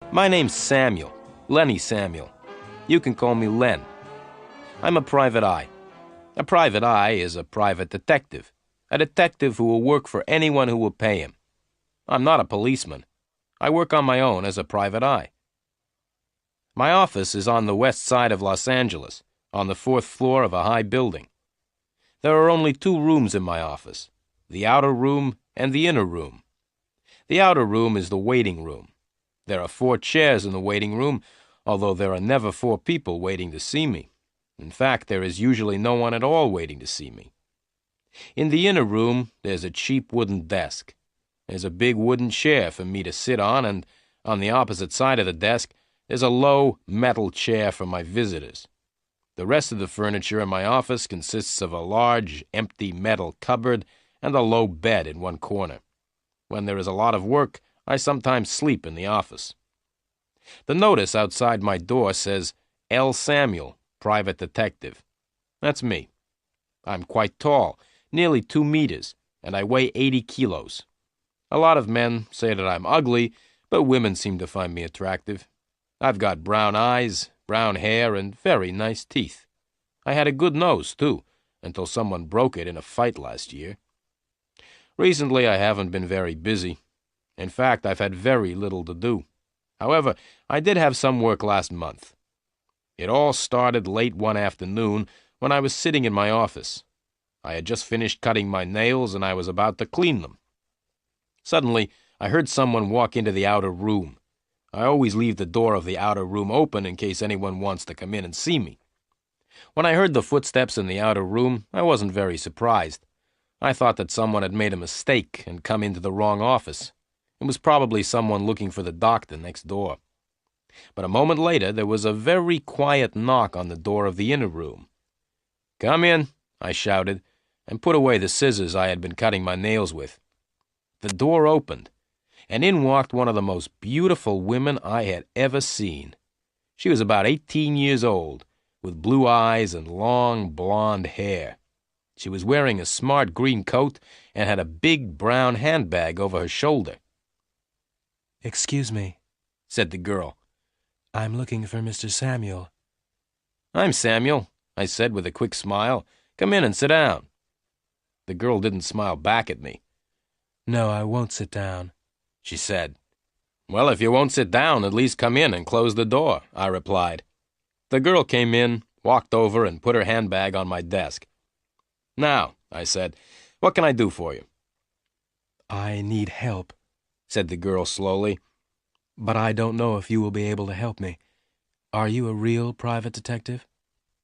My name's Samuel. Lenny Samuel. You can call me Len. I'm a private eye. A private eye is a private detective. A detective who will work for anyone who will pay him. I'm not a policeman. I work on my own as a private eye. My office is on the west side of Los Angeles, on the 4th floor of a high building. There are only 2 rooms in my office, the outer room and the inner room. The outer room is the waiting room. There are 4 chairs in the waiting room, although there are never 4 people waiting to see me. In fact, there is usually no one at all waiting to see me. In the inner room, there's a cheap wooden desk. There's a big wooden chair for me to sit on, and on the opposite side of the desk, there's a low metal chair for my visitors. The rest of the furniture in my office consists of a large, empty metal cupboard and a low bed in one corner. When there is a lot of work, I sometimes sleep in the office. The notice outside my door says, L. Samuel, Private Detective. That's me. I'm quite tall, nearly 2 meters, and I weigh 80 kilos. A lot of men say that I'm ugly, but women seem to find me attractive. I've got brown eyes, brown hair, and very nice teeth. I had a good nose, too, until someone broke it in a fight last year. Recently, I haven't been very busy. In fact, I've had very little to do. However, I did have some work last month. It all started late one afternoon when I was sitting in my office. I had just finished cutting my nails and I was about to clean them. Suddenly, I heard someone walk into the outer room. I always leave the door of the outer room open in case anyone wants to come in and see me. When I heard the footsteps in the outer room, I wasn't very surprised. I thought that someone had made a mistake and come into the wrong office. It was probably someone looking for the doctor next door. But a moment later, there was a very quiet knock on the door of the inner room. "Come in," I shouted, and put away the scissors I had been cutting my nails with. The door opened, and in walked one of the most beautiful women I had ever seen. She was about 18 years old, with blue eyes and long blonde hair. She was wearing a smart green coat and had a big brown handbag over her shoulder. "Excuse me," said the girl. "I'm looking for Mr. Samuel." "I'm Samuel," I said with a quick smile. "Come in and sit down." The girl didn't smile back at me. "No, I won't sit down," she said. "Well, if you won't sit down, at least come in and close the door," I replied. The girl came in, walked over, and put her handbag on my desk. "Now," I said, "what can I do for you?" "I need help," said the girl slowly, "but I don't know if you will be able to help me. Are you a real private detective?"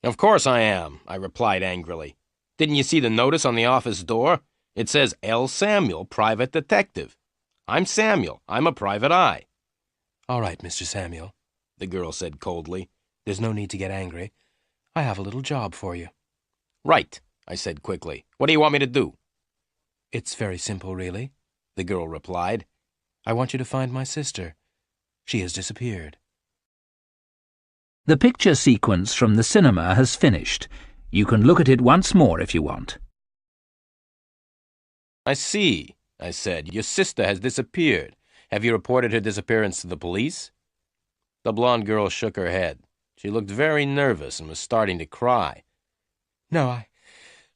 "Of course I am," I replied angrily. "Didn't you see the notice on the office door? It says L. Samuel, Private Detective. I'm Samuel. I'm a private eye." "All right, Mr. Samuel," the girl said coldly. "There's no need to get angry. I have a little job for you." "Right," I said quickly. "What do you want me to do?" "It's very simple, really," the girl replied. "I want you to find my sister. She has disappeared." The picture sequence from the cinema has finished. You can look at it once more if you want. "I see," I said. "Your sister has disappeared. Have you reported her disappearance to the police?" The blonde girl shook her head. She looked very nervous and was starting to cry. "No,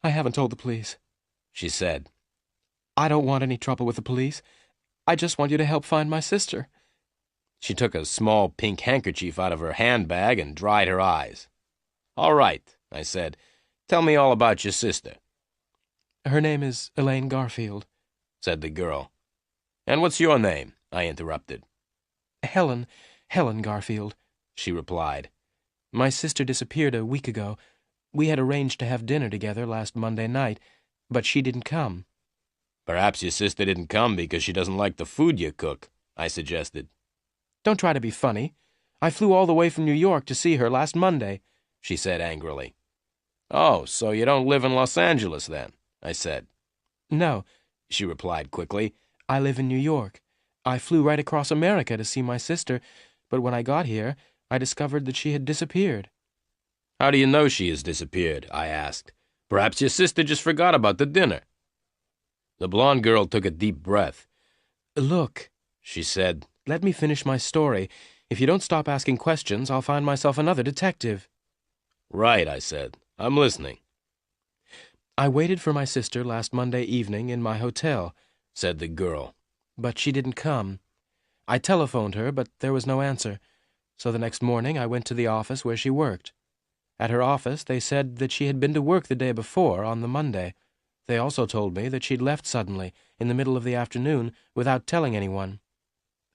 I haven't told the police," she said. "I don't want any trouble with the police. I just want you to help find my sister." She took a small pink handkerchief out of her handbag and dried her eyes. "All right," I said. "Tell me all about your sister." "Her name is Elaine Garfield," said the girl. "And what's your name?" I interrupted. Helen Garfield," she replied. "My sister disappeared a week ago. We had arranged to have dinner together last Monday night, but she didn't come." "Perhaps your sister didn't come because she doesn't like the food you cook," I suggested. "Don't try to be funny. I flew all the way from New York to see her last Monday," she said angrily. "Oh, so you don't live in Los Angeles then?" I said. "No," she replied quickly. "I live in New York. I flew right across America to see my sister, but when I got here, I discovered that she had disappeared." "How do you know she has disappeared?" I asked. "Perhaps your sister just forgot about the dinner." The blonde girl took a deep breath. "Look," she said. let me finish my story. If you don't stop asking questions, I'll find myself another detective. Right, I said. I'm listening. I waited for my sister last Monday evening in my hotel, said the girl. But she didn't come. I telephoned her, but there was no answer. So the next morning I went to the office where she worked. At her office, they said that she had been to work the day before, on the Monday. They also told me that she'd left suddenly, in the middle of the afternoon, without telling anyone.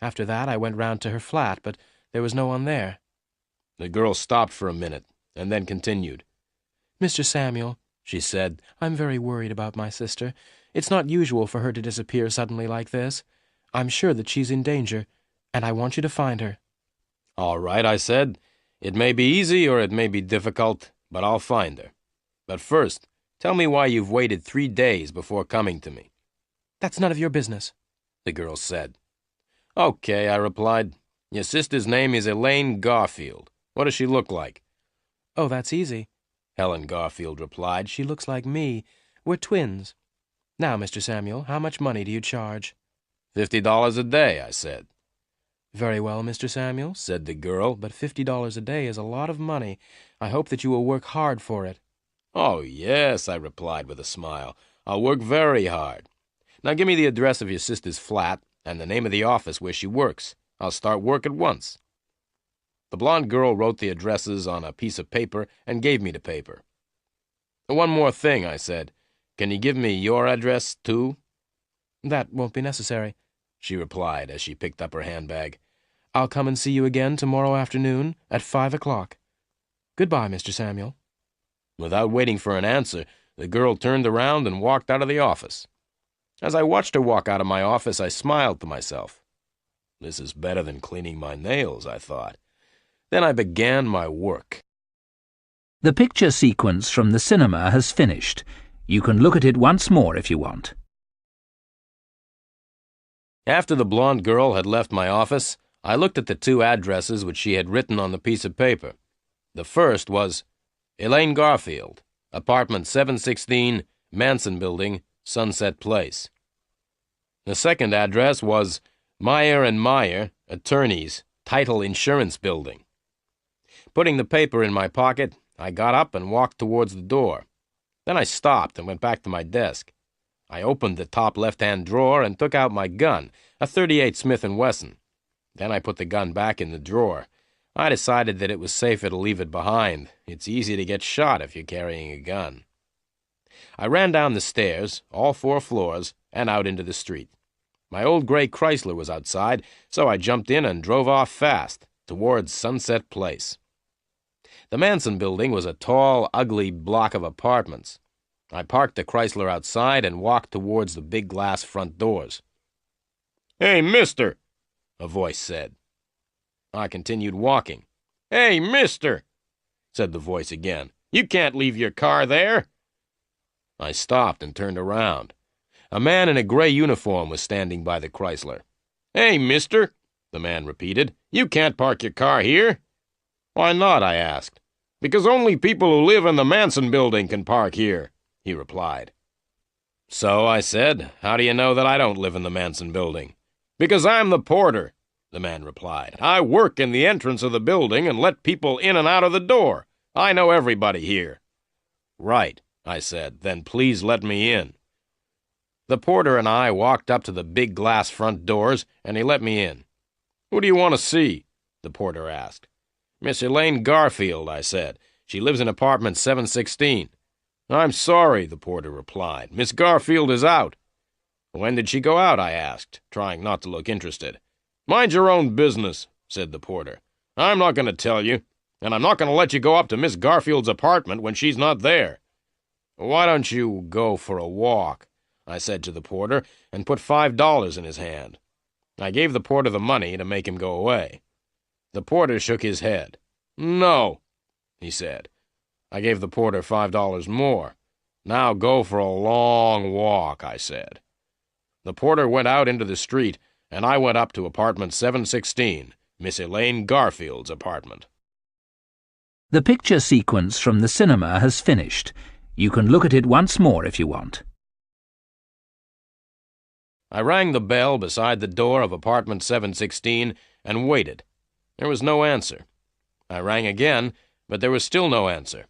After that, I went round to her flat, but there was no one there. The girl stopped for a minute, and then continued. Mr. Samuel, she said, I'm very worried about my sister. It's not usual for her to disappear suddenly like this. I'm sure that she's in danger, and I want you to find her. All right, I said. It may be easy or it may be difficult, but I'll find her. But first, tell me why you've waited 3 days before coming to me. That's none of your business, the girl said. Okay, I replied. Your sister's name is Elaine Garfield. What does she look like? Oh, that's easy, Helen Garfield replied. She looks like me. We're twins. Now, Mr. Samuel, how much money do you charge? $50 a day, I said. Very well, Mr. Samuel, said the girl, but $50 a day is a lot of money. I hope that you will work hard for it. Oh, yes, I replied with a smile. I'll work very hard. Now give me the address of your sister's flat and the name of the office where she works. I'll start work at once. The blonde girl wrote the addresses on a piece of paper and gave me the paper. One more thing, I said. Can you give me your address, too? That won't be necessary, she replied as she picked up her handbag. I'll come and see you again tomorrow afternoon at 5 o'clock. Goodbye, Mr. Samuel. Without waiting for an answer, the girl turned around and walked out of the office. As I watched her walk out of my office, I smiled to myself. This is better than cleaning my nails, I thought. Then I began my work. The picture sequence from the cinema has finished. You can look at it once more if you want. After the blonde girl had left my office, I looked at the 2 addresses which she had written on the piece of paper. The first was Elaine Garfield, apartment 716, Manson Building, Sunset Place. The second address was Meyer and Meyer, attorneys, Title Insurance Building. Putting the paper in my pocket, I got up and walked towards the door. Then I stopped and went back to my desk. I opened the top left-hand drawer and took out my gun, a .38 Smith & Wesson. Then I put the gun back in the drawer. I decided that it was safer to leave it behind. It's easy to get shot if you're carrying a gun. I ran down the stairs, all 4 floors, and out into the street. My old gray Chrysler was outside, so I jumped in and drove off fast, towards Sunset Place. The Manson Building was a tall, ugly block of apartments. I parked the Chrysler outside and walked towards the big glass front doors. "Hey, mister," a voice said. I continued walking. "Hey, mister," said the voice again. "You can't leave your car there." I stopped and turned around. A man in a gray uniform was standing by the Chrysler. "Hey, mister," the man repeated. "You can't park your car here." "Why not?" I asked. "Because only people who live in the Manson Building can park here," he replied. "So," I said, "how do you know that I don't live in the Manson Building?" "Because I'm the porter," the man replied. "I work in the entrance of the building and let people in and out of the door. I know everybody here." "Right," I said. "Then please let me in." The porter and I walked up to the big glass front doors, and he let me in. "Who do you want to see?" the porter asked. "Miss Elaine Garfield," I said. "She lives in apartment 716. "I'm sorry," the porter replied. "Miss Garfield is out." "When did she go out?" I asked, trying not to look interested. "Mind your own business," said the porter. "I'm not going to tell you, and I'm not going to let you go up to Miss Garfield's apartment when she's not there." "Why don't you go for a walk?" I said to the porter, and put $5 in his hand. I gave the porter the money to make him go away. The porter shook his head. "No," he said. I gave the porter $5 more. "Now go for a long walk," I said. The porter went out into the street, and I went up to apartment 716, Miss Elaine Garfield's apartment. The picture sequence from the cinema has finished. You can look at it once more if you want. I rang the bell beside the door of apartment 716 and waited. There was no answer. I rang again, but there was still no answer.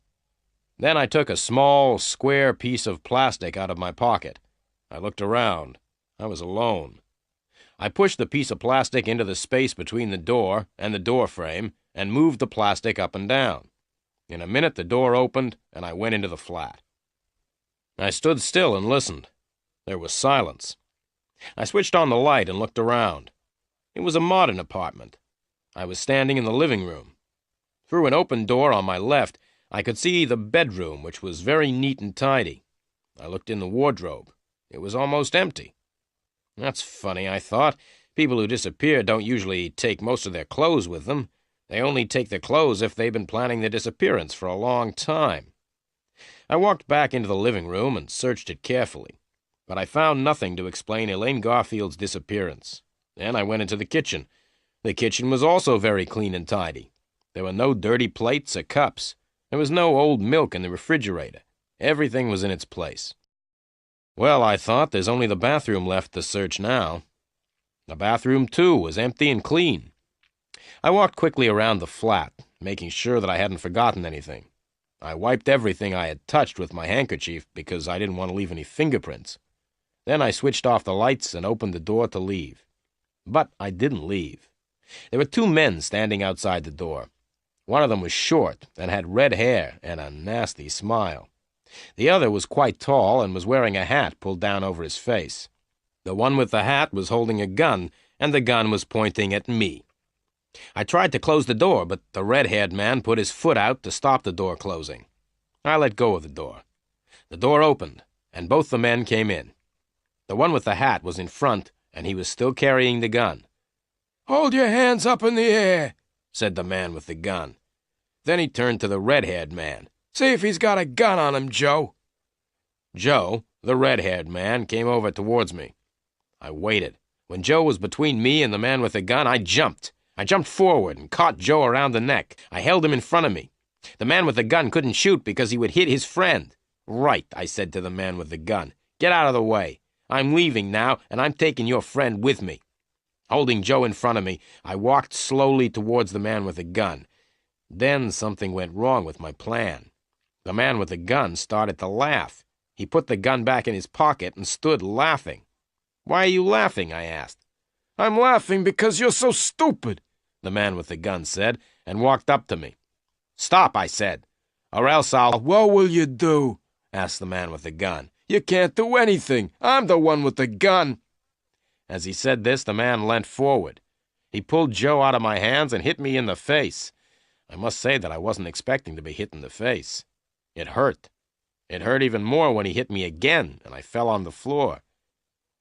Then I took a small, square piece of plastic out of my pocket. I looked around. I was alone. I pushed the piece of plastic into the space between the door and the door frame and moved the plastic up and down. In a minute, the door opened, and I went into the flat. I stood still and listened. There was silence. I switched on the light and looked around. It was a modern apartment. I was standing in the living room. Through an open door on my left, I could see the bedroom, which was very neat and tidy. I looked in the wardrobe. It was almost empty. That's funny, I thought. People who disappear don't usually take most of their clothes with them. They only take their clothes if they've been planning their disappearance for a long time. I walked back into the living room and searched it carefully, but I found nothing to explain Elaine Garfield's disappearance. Then I went into the kitchen. The kitchen was also very clean and tidy. There were no dirty plates or cups. There was no old milk in the refrigerator. Everything was in its place. Well, I thought, there's only the bathroom left to search now. The bathroom, too, was empty and clean. I walked quickly around the flat, making sure that I hadn't forgotten anything. I wiped everything I had touched with my handkerchief because I didn't want to leave any fingerprints. Then I switched off the lights and opened the door to leave. But I didn't leave. There were two men standing outside the door. One of them was short and had red hair and a nasty smile. The other was quite tall and was wearing a hat pulled down over his face. The one with the hat was holding a gun, and the gun was pointing at me. I tried to close the door, but the red-haired man put his foot out to stop the door closing. I let go of the door. The door opened, and both the men came in. The one with the hat was in front, and he was still carrying the gun. "Hold your hands up in the air," said the man with the gun. Then he turned to the red-haired man. "See if he's got a gun on him, Joe." Joe, the red-haired man, came over towards me. I waited. When Joe was between me and the man with the gun, I jumped. I jumped forward and caught Joe around the neck. I held him in front of me. The man with the gun couldn't shoot because he would hit his friend. "Right," I said to the man with the gun. "Get out of the way. I'm leaving now, and I'm taking your friend with me." Holding Joe in front of me, I walked slowly towards the man with the gun. Then something went wrong with my plan. The man with the gun started to laugh. He put the gun back in his pocket and stood laughing. "Why are you laughing?" I asked. "I'm laughing because you're so stupid," the man with the gun said, and walked up to me. "Stop," I said, "or else I'll—" "What will you do?" asked the man with the gun. "You can't do anything. I'm the one with the gun." As he said this, the man leant forward. He pulled Joe out of my hands and hit me in the face. I must say that I wasn't expecting to be hit in the face. It hurt. It hurt even more when he hit me again, and I fell on the floor.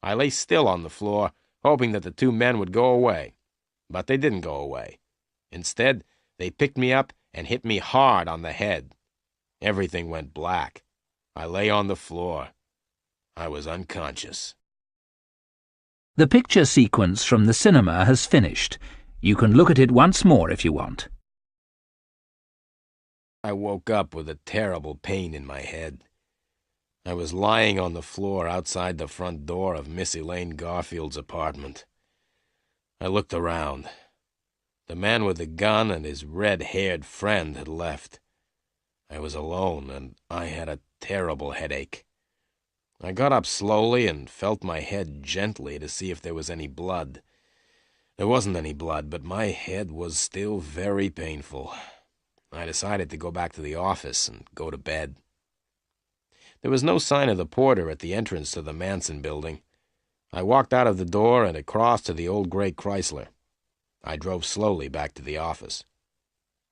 I lay still on the floor, hoping that the two men would go away. But they didn't go away. Instead, they picked me up and hit me hard on the head. Everything went black. I lay on the floor. I was unconscious. The picture sequence from the cinema has finished. You can look at it once more if you want. I woke up with a terrible pain in my head. I was lying on the floor outside the front door of Miss Elaine Garfield's apartment. I looked around. The man with the gun and his red-haired friend had left. I was alone, and I had a terrible headache. I got up slowly and felt my head gently to see if there was any blood. There wasn't any blood, but my head was still very painful. I decided to go back to the office and go to bed. There was no sign of the porter at the entrance to the Manson building. I walked out of the door and across to the old gray Chrysler. I drove slowly back to the office.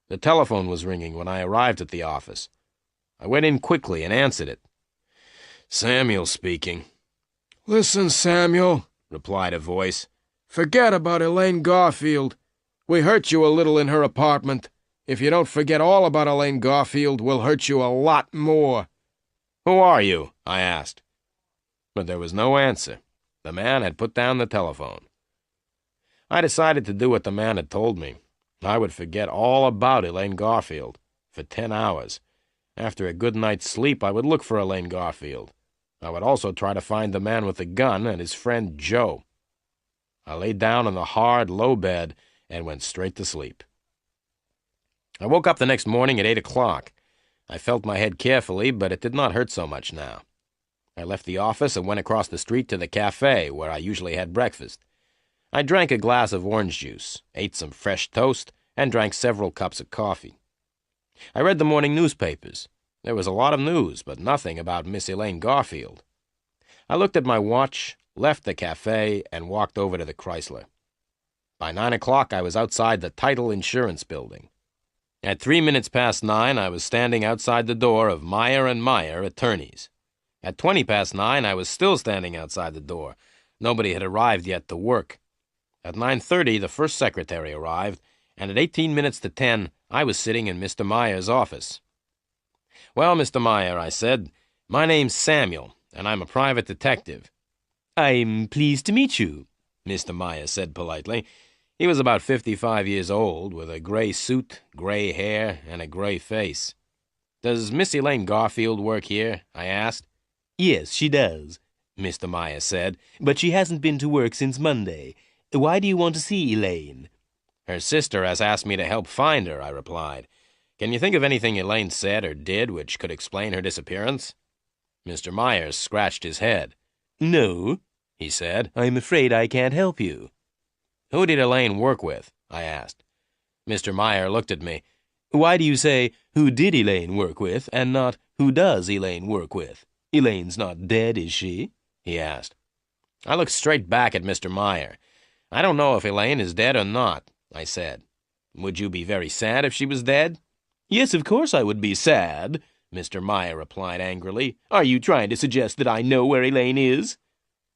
The telephone was ringing when I arrived at the office. I went in quickly and answered it. "Samuel speaking." "Listen, Samuel," replied a voice. "Forget about Elaine Garfield. We hurt you a little in her apartment. If you don't forget all about Elaine Garfield, we'll hurt you a lot more." "Who are you?" I asked. But there was no answer. The man had put down the telephone. I decided to do what the man had told me. I would forget all about Elaine Garfield for 10 hours. After a good night's sleep, I would look for Elaine Garfield. I would also try to find the man with the gun and his friend Joe. I lay down on the hard, low bed and went straight to sleep. I woke up the next morning at 8 o'clock. I felt my head carefully, but it did not hurt so much now. I left the office and went across the street to the cafe where I usually had breakfast. I drank a glass of orange juice, ate some fresh toast, and drank several cups of coffee. I read the morning newspapers. There was a lot of news, but nothing about Miss Elaine Garfield. I looked at my watch, left the cafe, and walked over to the Chrysler. By 9 o'clock, I was outside the Title Insurance Building. At 3 minutes past 9, I was standing outside the door of Meyer & Meyer, attorneys. At 20 past 9, I was still standing outside the door. Nobody had arrived yet to work. At 9:30, the first secretary arrived, and at 18 minutes to 10, I was sitting in Mr. Meyer's office. "Well, Mr. Meyer," I said, "my name's Samuel, and I'm a private detective." "I'm pleased to meet you," Mr. Meyer said politely. He was about 55 years old, with a gray suit, gray hair, and a gray face. "Does Miss Elaine Garfield work here?" I asked. "Yes, she does," Mr. Meyer said, "but she hasn't been to work since Monday. Why do you want to see Elaine?" "Her sister has asked me to help find her," I replied. "Can you think of anything Elaine said or did which could explain her disappearance?" Mr. Myers scratched his head. "No," he said, "I'm afraid I can't help you." "Who did Elaine work with?" I asked. Mr. Meyer looked at me. "Why do you say, 'Who did Elaine work with?' and not, 'Who does Elaine work with?' Elaine's not dead, is she?" he asked. I looked straight back at Mr. Meyer. "I don't know if Elaine is dead or not," I said. "Would you be very sad if she was dead?" "Yes, of course I would be sad," Mr. Meyer replied angrily. "Are you trying to suggest that I know where Elaine is?"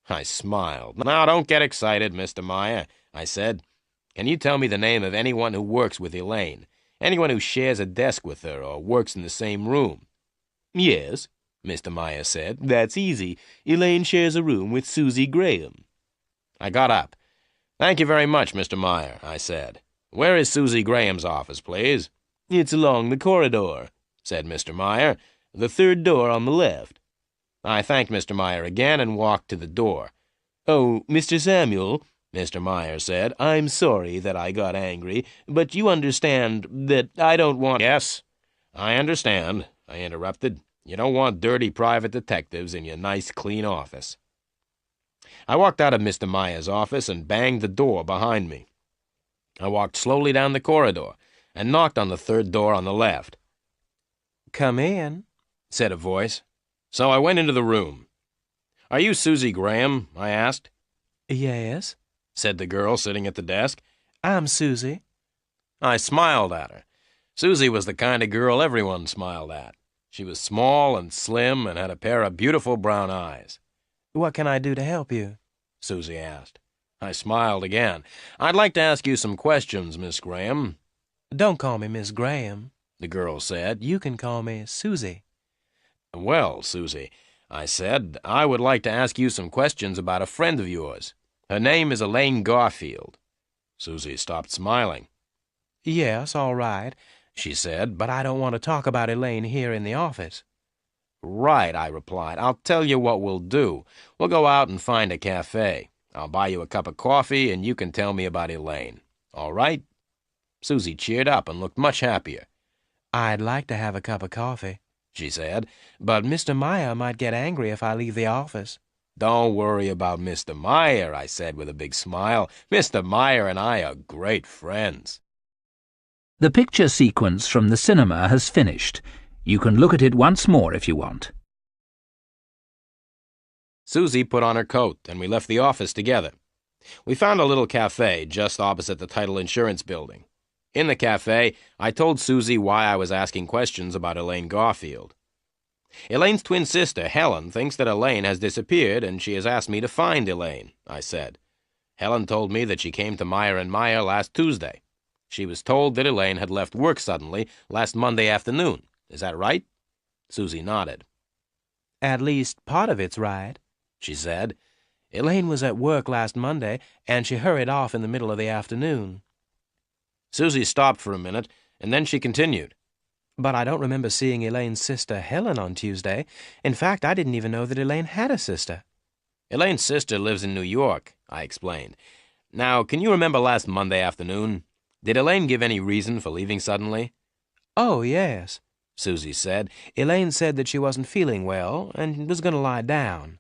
I smiled. "Now, don't get excited, Mr. Meyer," I said. "Can you tell me the name of anyone who works with Elaine? Anyone who shares a desk with her or works in the same room?" "Yes," Mr. Meyer said. "That's easy. Elaine shares a room with Susie Graham." I got up. "Thank you very much, Mr. Meyer," I said. "Where is Susie Graham's office, please?" "It's along the corridor," said Mr. Meyer. "The third door on the left." I thanked Mr. Meyer again and walked to the door. "Oh, Mr. Samuel," Mr. Meyer said, "I'm sorry that I got angry, but you understand that I don't want—" "Yes, I understand," I interrupted. "You don't want dirty private detectives in your nice, clean office." I walked out of Mr. Meyer's office and banged the door behind me. I walked slowly down the corridor and knocked on the third door on the left. "Come in," said a voice. So I went into the room. "Are you Susie Graham?" I asked. "Yes," said the girl sitting at the desk. "I'm Susie." I smiled at her. Susie was the kind of girl everyone smiled at. She was small and slim and had a pair of beautiful brown eyes. "What can I do to help you?" Susie asked. I smiled again. "I'd like to ask you some questions, Miss Graham." "Don't call me Miss Graham," the girl said. "You can call me Susie." "Well, Susie," I said, "I would like to ask you some questions about a friend of yours. Her name is Elaine Garfield." Susie stopped smiling. "Yes, all right," she said, "but I don't want to talk about Elaine here in the office." "Right," I replied. "I'll tell you what we'll do. We'll go out and find a cafe. I'll buy you a cup of coffee, and you can tell me about Elaine. All right?" Susie cheered up and looked much happier. "I'd like to have a cup of coffee," she said, "but Mr. Meyer might get angry if I leave the office." "Don't worry about Mr. Meyer," I said with a big smile. "Mr. Meyer and I are great friends." The picture sequence from the cinema has finished. You can look at it once more if you want. Susie put on her coat, and we left the office together. We found a little cafe just opposite the Title Insurance Building. In the cafe, I told Susie why I was asking questions about Elaine Garfield. "Elaine's twin sister, Helen, thinks that Elaine has disappeared, and she has asked me to find Elaine," I said. "Helen told me that she came to Meyer & Meyer last Tuesday. She was told that Elaine had left work suddenly last Monday afternoon. Is that right?" Susie nodded. "At least part of it's right," she said. "Elaine was at work last Monday, and she hurried off in the middle of the afternoon." Susie stopped for a minute, and then she continued. But I don't remember seeing Elaine's sister Helen on Tuesday. In fact, I didn't even know that Elaine had a sister. Elaine's sister lives in New York, I explained. Now, can you remember last Monday afternoon? Did Elaine give any reason for leaving suddenly? Oh, yes, Susie said. Elaine said that she wasn't feeling well and was going to lie down.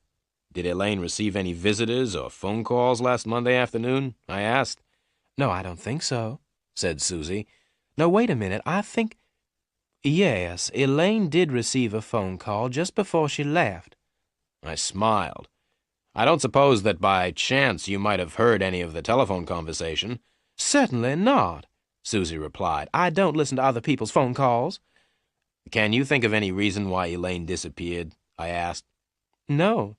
Did Elaine receive any visitors or phone calls last Monday afternoon? I asked. No, I don't think so, said Susie. No, wait a minute, I think... Yes, Elaine did receive a phone call just before she left. I smiled. I don't suppose that by chance you might have heard any of the telephone conversation. Certainly not, Susie replied. I don't listen to other people's phone calls. Can you think of any reason why Elaine disappeared? I asked. No,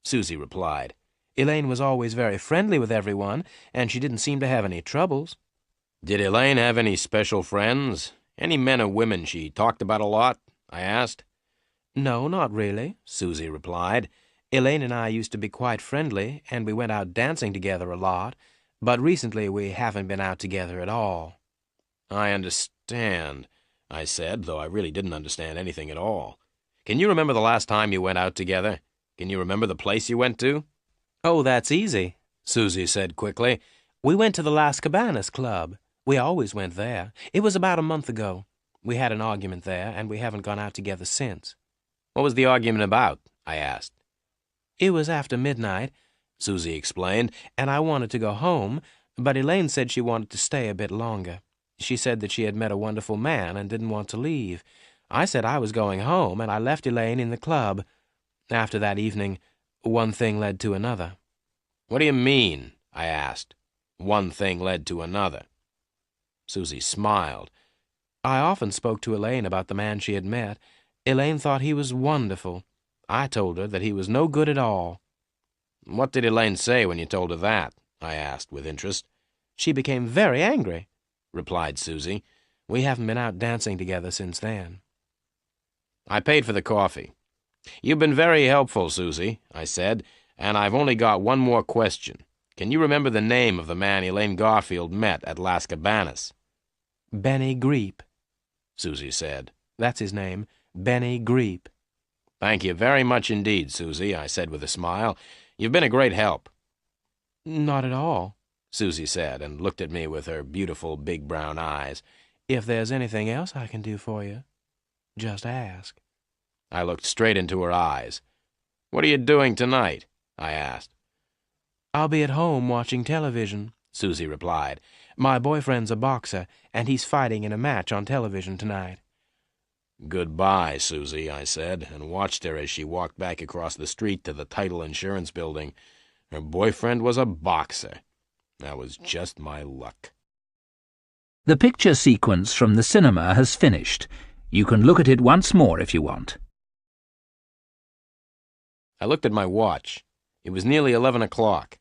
Susie replied. Elaine was always very friendly with everyone, and she didn't seem to have any troubles. Did Elaine have any special friends? Any men or women she talked about a lot? I asked. No, not really, Susie replied. Elaine and I used to be quite friendly, and we went out dancing together a lot, but recently we haven't been out together at all. I understand, I said, though I really didn't understand anything at all. Can you remember the last time you went out together? Can you remember the place you went to? Oh, that's easy, Susie said quickly. We went to the Las Cabanas Club. We always went there. It was about a month ago. We had an argument there, and we haven't gone out together since. What was the argument about? I asked. It was after midnight, Susie explained, and I wanted to go home, but Elaine said she wanted to stay a bit longer. She said that she had met a wonderful man and didn't want to leave. I said I was going home, and I left Elaine in the club. After that evening, one thing led to another. What do you mean? I asked. One thing led to another. Susie smiled. I often spoke to Elaine about the man she had met. Elaine thought he was wonderful. I told her that he was no good at all. What did Elaine say when you told her that? I asked with interest. She became very angry, replied Susie. We haven't been out dancing together since then. I paid for the coffee. You've been very helpful, Susie, I said, and I've only got one more question. Can you remember the name of the man Elaine Garfield met at Las Cabanas? Benny Greep, Susie said. That's his name, Benny Greep. Thank you very much indeed, Susie, I said with a smile. You've been a great help. Not at all, Susie said, and looked at me with her beautiful big brown eyes. If there's anything else I can do for you, just ask. I looked straight into her eyes. What are you doing tonight? I asked. I'll be at home watching television, Susie replied. My boyfriend's a boxer, and he's fighting in a match on television tonight. Goodbye, Susie, I said, and watched her as she walked back across the street to the title insurance building. Her boyfriend was a boxer. That was just my luck. The picture sequence from the cinema has finished. You can look at it once more if you want. I looked at my watch. It was nearly 11 o'clock.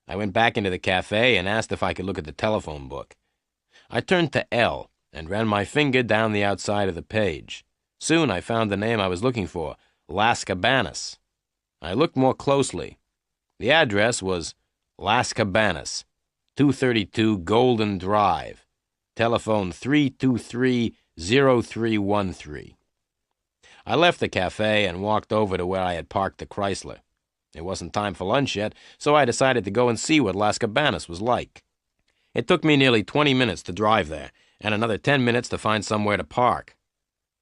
I went back into the cafe and asked if I could look at the telephone book. I turned to L and ran my finger down the outside of the page. Soon I found the name I was looking for, Las Cabanas. I looked more closely. The address was Las Cabanas, 232 Golden Drive, telephone 323-0313. I left the cafe and walked over to where I had parked the Chrysler. It wasn't time for lunch yet, so I decided to go and see what Las Cabanas was like. It took me nearly 20 minutes to drive there, and another 10 minutes to find somewhere to park.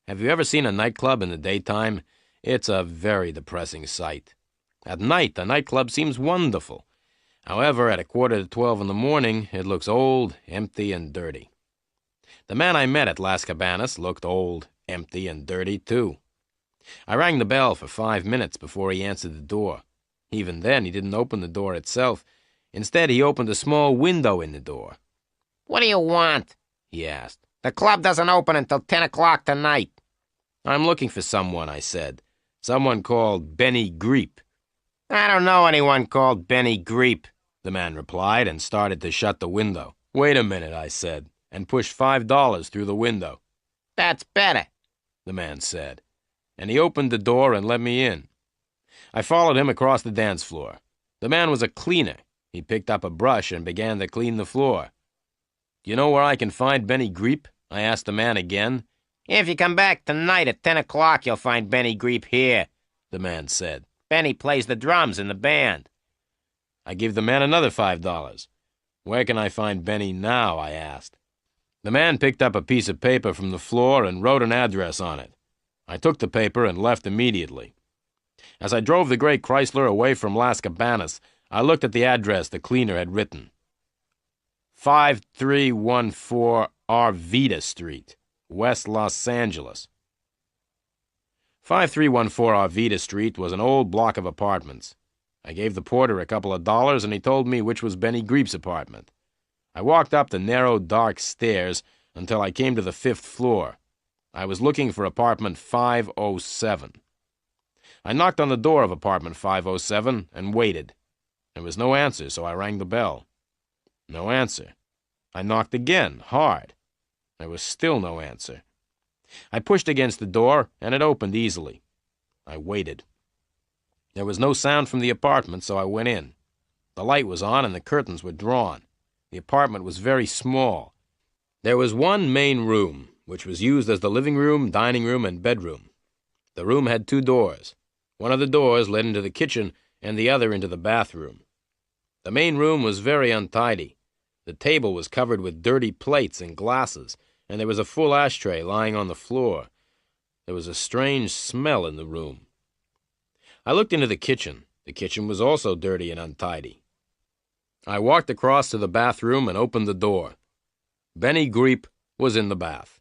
Have you ever seen a nightclub in the daytime? It's a very depressing sight. At night, the nightclub seems wonderful. However, at 11:45 in the morning, it looks old, empty, and dirty. The man I met at Las Cabanas looked old, empty, and dirty, too. I rang the bell for 5 minutes before he answered the door. Even then, he didn't open the door itself. Instead, he opened a small window in the door. "What do you want?" he asked. "The club doesn't open until 10 o'clock tonight." "I'm looking for someone," I said. "Someone called Benny Greep." "I don't know anyone called Benny Greep," the man replied and started to shut the window. "Wait a minute," I said, and pushed $5 through the window. "That's better," the man said, and he opened the door and let me in. I followed him across the dance floor. The man was a cleaner. He picked up a brush and began to clean the floor. "Do you know where I can find Benny Greep?" I asked the man again. If you come back tonight at 10 o'clock, you'll find Benny Greep here, the man said. Benny plays the drums in the band. I gave the man another $5. Where can I find Benny now? I asked. The man picked up a piece of paper from the floor and wrote an address on it. I took the paper and left immediately. As I drove the gray Chrysler away from Las Cabanas, I looked at the address the cleaner had written. 5314 Arvida Street, West Los Angeles. 5314 Arvida Street was an old block of apartments. I gave the porter a couple of dollars, and he told me which was Benny Greep's apartment. I walked up the narrow, dark stairs until I came to the 5th floor. I was looking for apartment 507. I knocked on the door of apartment 507 and waited. There was no answer, so I rang the bell. No answer. I knocked again, hard. There was still no answer. I pushed against the door, and it opened easily. I waited. There was no sound from the apartment, so I went in. The light was on, and the curtains were drawn. The apartment was very small. There was one main room, which was used as the living room, dining room, and bedroom. The room had 2 doors. One of the doors led into the kitchen, and the other into the bathroom. The main room was very untidy. The table was covered with dirty plates and glasses, and there was a full ashtray lying on the floor. There was a strange smell in the room. I looked into the kitchen. The kitchen was also dirty and untidy. I walked across to the bathroom and opened the door. Benny Greep was in the bath.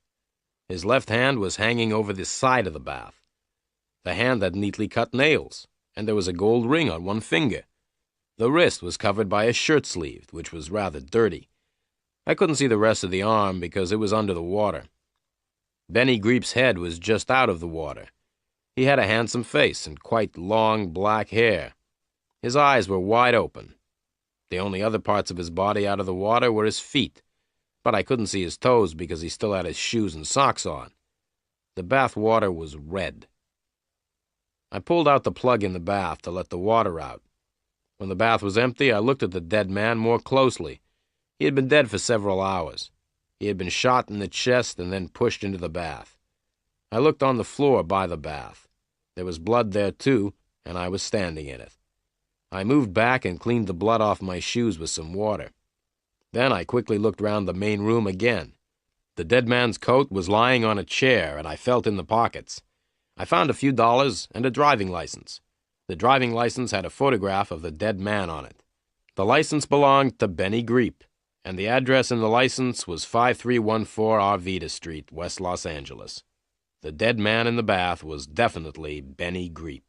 His left hand was hanging over the side of the bath. The hand had neatly cut nails, and there was a gold ring on one finger. The wrist was covered by a shirt sleeve, which was rather dirty. I couldn't see the rest of the arm because it was under the water. Benny Greep's head was just out of the water. He had a handsome face and quite long black hair. His eyes were wide open. The only other parts of his body out of the water were his feet, but I couldn't see his toes because he still had his shoes and socks on. The bath water was red. I pulled out the plug in the bath to let the water out. When the bath was empty, I looked at the dead man more closely. He had been dead for several hours. He had been shot in the chest and then pushed into the bath. I looked on the floor by the bath. There was blood there, too, and I was standing in it. I moved back and cleaned the blood off my shoes with some water. Then I quickly looked round the main room again. The dead man's coat was lying on a chair, and I felt in the pockets. I found a few dollars and a driving license. The driving license had a photograph of the dead man on it. The license belonged to Benny Greep, and the address in the license was 5314 Arvida Street, West Los Angeles. The dead man in the bath was definitely Benny Greep.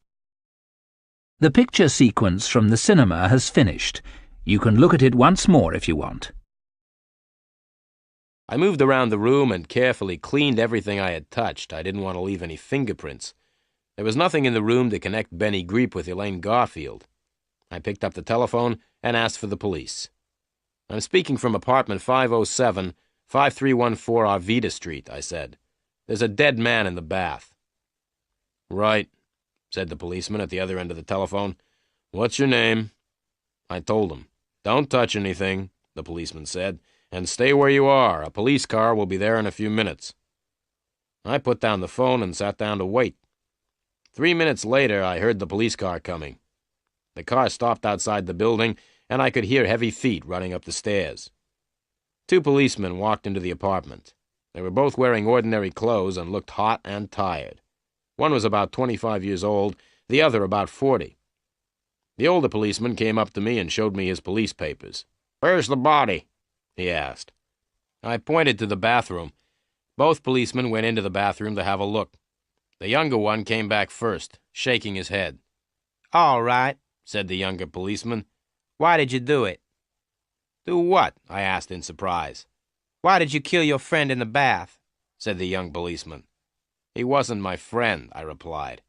The picture sequence from the cinema has finished. You can look at it once more if you want. I moved around the room and carefully cleaned everything I had touched. I didn't want to leave any fingerprints. There was nothing in the room to connect Benny Greep with Elaine Garfield. I picked up the telephone and asked for the police. I'm speaking from apartment 507, 5314 Arvida Street, I said. There's a dead man in the bath. Right, said the policeman at the other end of the telephone. What's your name? I told him. Don't touch anything, the policeman said, and stay where you are. A police car will be there in a few minutes. I put down the phone and sat down to wait. 3 minutes later, I heard the police car coming. The car stopped outside the building, and I could hear heavy feet running up the stairs. 2 policemen walked into the apartment. They were both wearing ordinary clothes and looked hot and tired. One was about 25 years old, the other about 40. The older policeman came up to me and showed me his police papers. Where's the body? He asked. I pointed to the bathroom. Both policemen went into the bathroom to have a look. The younger one came back first, shaking his head. All right, said the younger policeman. Why did you do it? Do what? I asked in surprise. Why did you kill your friend in the bath? Said the young policeman. He wasn't my friend, I replied.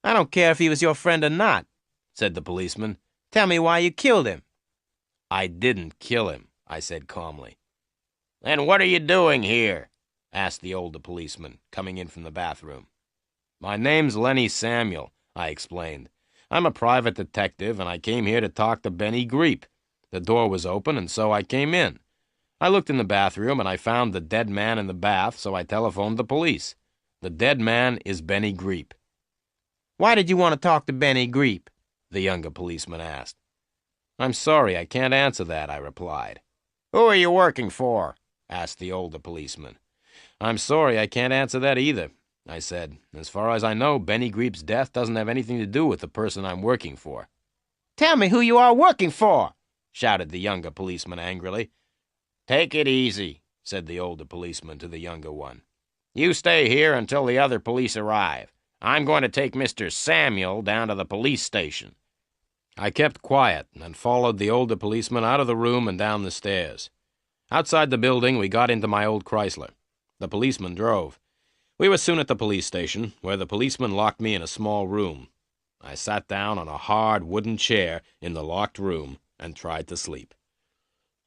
I don't care if he was your friend or not, said the policeman. Tell me why you killed him. I didn't kill him, I said calmly. Then what are you doing here? Asked the older policeman, coming in from the bathroom. My name's Lenny Samuel, I explained. I'm a private detective, and I came here to talk to Benny Greep. The door was open, and so I came in. I looked in the bathroom, and I found the dead man in the bath, so I telephoned the police. The dead man is Benny Greep. Why did you want to talk to Benny Greep? The younger policeman asked. I'm sorry, I can't answer that, I replied. Who are you working for? Asked the older policeman. I'm sorry, I can't answer that either, I said. As far as I know, Benny Greep's death doesn't have anything to do with the person I'm working for. Tell me who you are working for, shouted the younger policeman angrily. Take it easy, said the older policeman to the younger one. You stay here until the other police arrive. I'm going to take Mr. Samuel down to the police station. I kept quiet and followed the older policeman out of the room and down the stairs. Outside the building, we got into my old Chrysler. The policeman drove. We were soon at the police station, where the policeman locked me in a small room. I sat down on a hard wooden chair in the locked room and tried to sleep.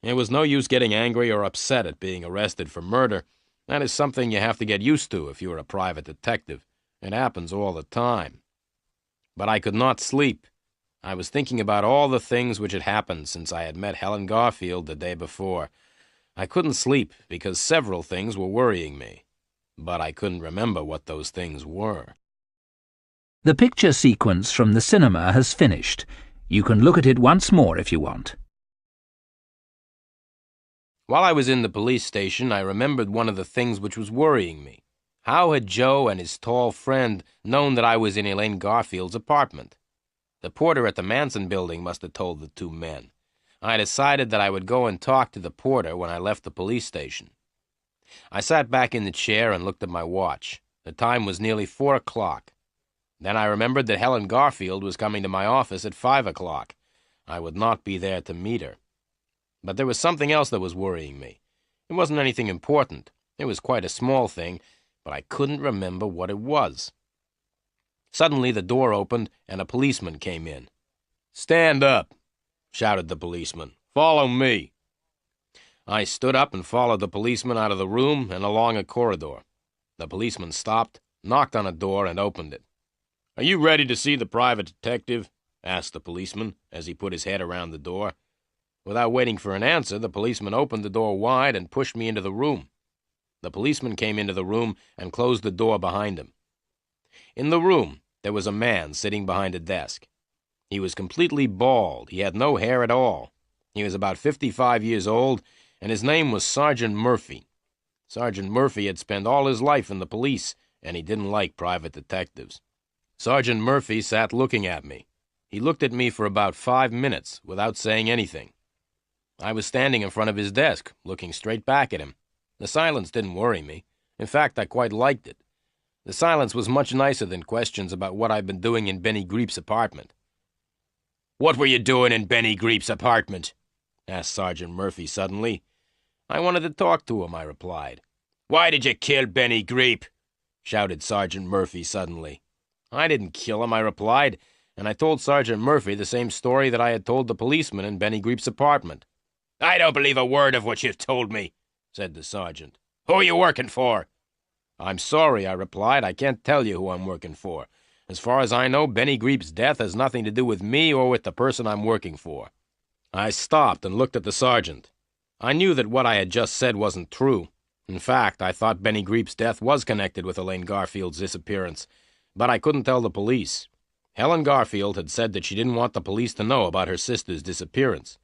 It was no use getting angry or upset at being arrested for murder. That is something you have to get used to if you're a private detective. It happens all the time. But I could not sleep. I was thinking about all the things which had happened since I had met Helen Garfield the day before. I couldn't sleep because several things were worrying me, but I couldn't remember what those things were. The picture sequence from the cinema has finished. You can look at it once more if you want. While I was in the police station, I remembered one of the things which was worrying me. How had Joe and his tall friend known that I was in Elaine Garfield's apartment? The porter at the Manson building must have told the two men. I decided that I would go and talk to the porter when I left the police station. I sat back in the chair and looked at my watch. The time was nearly 4 o'clock. Then I remembered that Helen Garfield was coming to my office at 5 o'clock. I would not be there to meet her. But there was something else that was worrying me. It wasn't anything important. It was quite a small thing, but I couldn't remember what it was. Suddenly the door opened and a policeman came in. "Stand up," shouted the policeman. "Follow me." I stood up and followed the policeman out of the room and along a corridor. The policeman stopped, knocked on a door, and opened it. "Are you ready to see the private detective?" asked the policeman as he put his head around the door. Without waiting for an answer, the policeman opened the door wide and pushed me into the room. The policeman came into the room and closed the door behind him. In the room, there was a man sitting behind a desk. He was completely bald. He had no hair at all. He was about 55 years old, and his name was Sergeant Murphy. Sergeant Murphy had spent all his life in the police, and he didn't like private detectives. Sergeant Murphy sat looking at me. He looked at me for about 5 minutes without saying anything. I was standing in front of his desk, looking straight back at him. The silence didn't worry me. In fact, I quite liked it. The silence was much nicer than questions about what I'd been doing in Benny Greep's apartment. "What were you doing in Benny Greep's apartment?" asked Sergeant Murphy suddenly. "I wanted to talk to him," I replied. "Why did you kill Benny Greep?" shouted Sergeant Murphy suddenly. "I didn't kill him," I replied, and I told Sergeant Murphy the same story that I had told the policeman in Benny Greep's apartment. "I don't believe a word of what you've told me," said the sergeant. "Who are you working for?" "I'm sorry," I replied. "I can't tell you who I'm working for. As far as I know, Benny Greep's death has nothing to do with me or with the person I'm working for." I stopped and looked at the sergeant. I knew that what I had just said wasn't true. In fact, I thought Benny Greep's death was connected with Elaine Garfield's disappearance, but I couldn't tell the police. Helen Garfield had said that she didn't want the police to know about her sister's disappearance.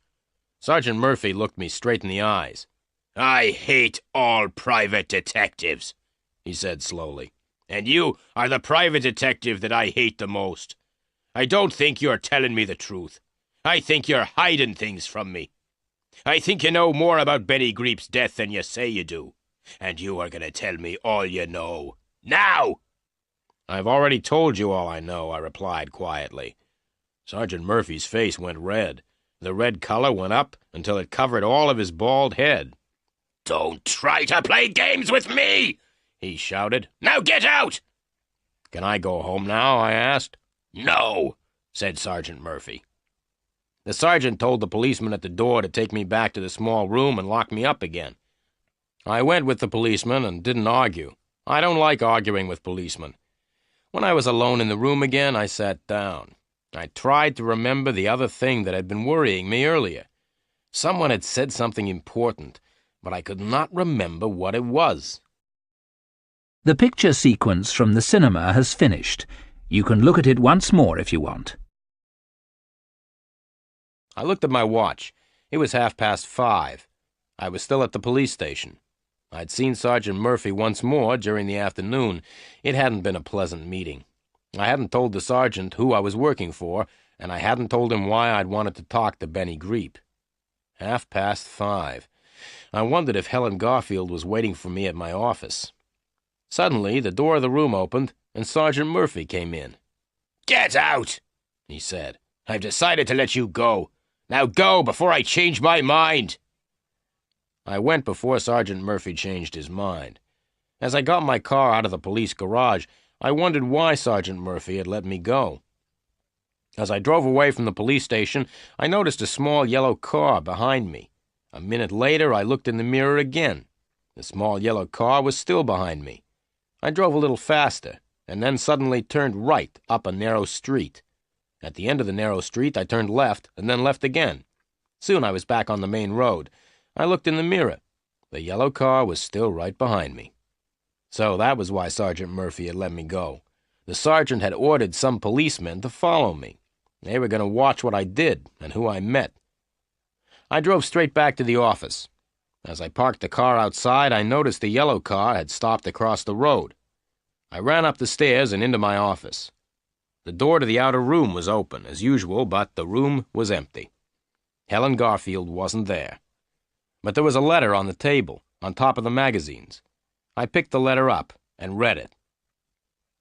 Sergeant Murphy looked me straight in the eyes. "I hate all private detectives," he said slowly. "And you are the private detective that I hate the most. I don't think you're telling me the truth. I think you're hiding things from me. I think you know more about Benny Greep's death than you say you do. And you are going to tell me all you know. Now!" "I've already told you all I know," I replied quietly. Sergeant Murphy's face went red. The red color went up until it covered all of his bald head. "Don't try to play games with me!" he shouted. "Now get out!" "Can I go home now?" I asked. "No," said Sergeant Murphy. The sergeant told the policeman at the door to take me back to the small room and lock me up again. I went with the policeman and didn't argue. I don't like arguing with policemen. When I was alone in the room again, I sat down. I tried to remember the other thing that had been worrying me earlier. Someone had said something important, but I could not remember what it was. The picture sequence from the cinema has finished. You can look at it once more if you want. I looked at my watch. It was 5:30. I was still at the police station. I'd seen Sergeant Murphy once more during the afternoon. It hadn't been a pleasant meeting. I hadn't told the sergeant who I was working for, and I hadn't told him why I'd wanted to talk to Benny Greep. 5:30. I wondered if Helen Garfield was waiting for me at my office. Suddenly, the door of the room opened, and Sergeant Murphy came in. "Get out," he said. "I've decided to let you go. Now go before I change my mind." I went before Sergeant Murphy changed his mind. As I got my car out of the police garage, I wondered why Sergeant Murphy had let me go. As I drove away from the police station, I noticed a small yellow car behind me. A minute later, I looked in the mirror again. The small yellow car was still behind me. I drove a little faster, and then suddenly turned right up a narrow street. At the end of the narrow street, I turned left, and then left again. Soon I was back on the main road. I looked in the mirror. The yellow car was still right behind me. So that was why Sergeant Murphy had let me go. The sergeant had ordered some policemen to follow me. They were going to watch what I did and who I met. I drove straight back to the office. As I parked the car outside, I noticed the yellow car had stopped across the road. I ran up the stairs and into my office. The door to the outer room was open, as usual, but the room was empty. Helen Garfield wasn't there. But there was a letter on the table, on top of the magazines. I picked the letter up and read it.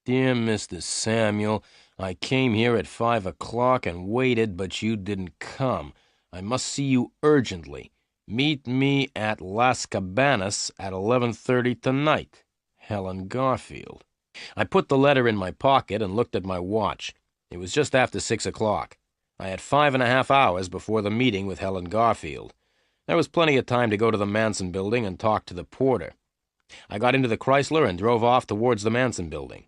"Dear Mr. Samuel, I came here at 5 o'clock and waited, but you didn't come. I must see you urgently. Meet me at Las Cabanas at 11:30 tonight. Helen Garfield." I put the letter in my pocket and looked at my watch. It was just after 6 o'clock. I had 5.5 hours before the meeting with Helen Garfield. There was plenty of time to go to the Manson building and talk to the porter. I got into the Chrysler and drove off towards the Manson building.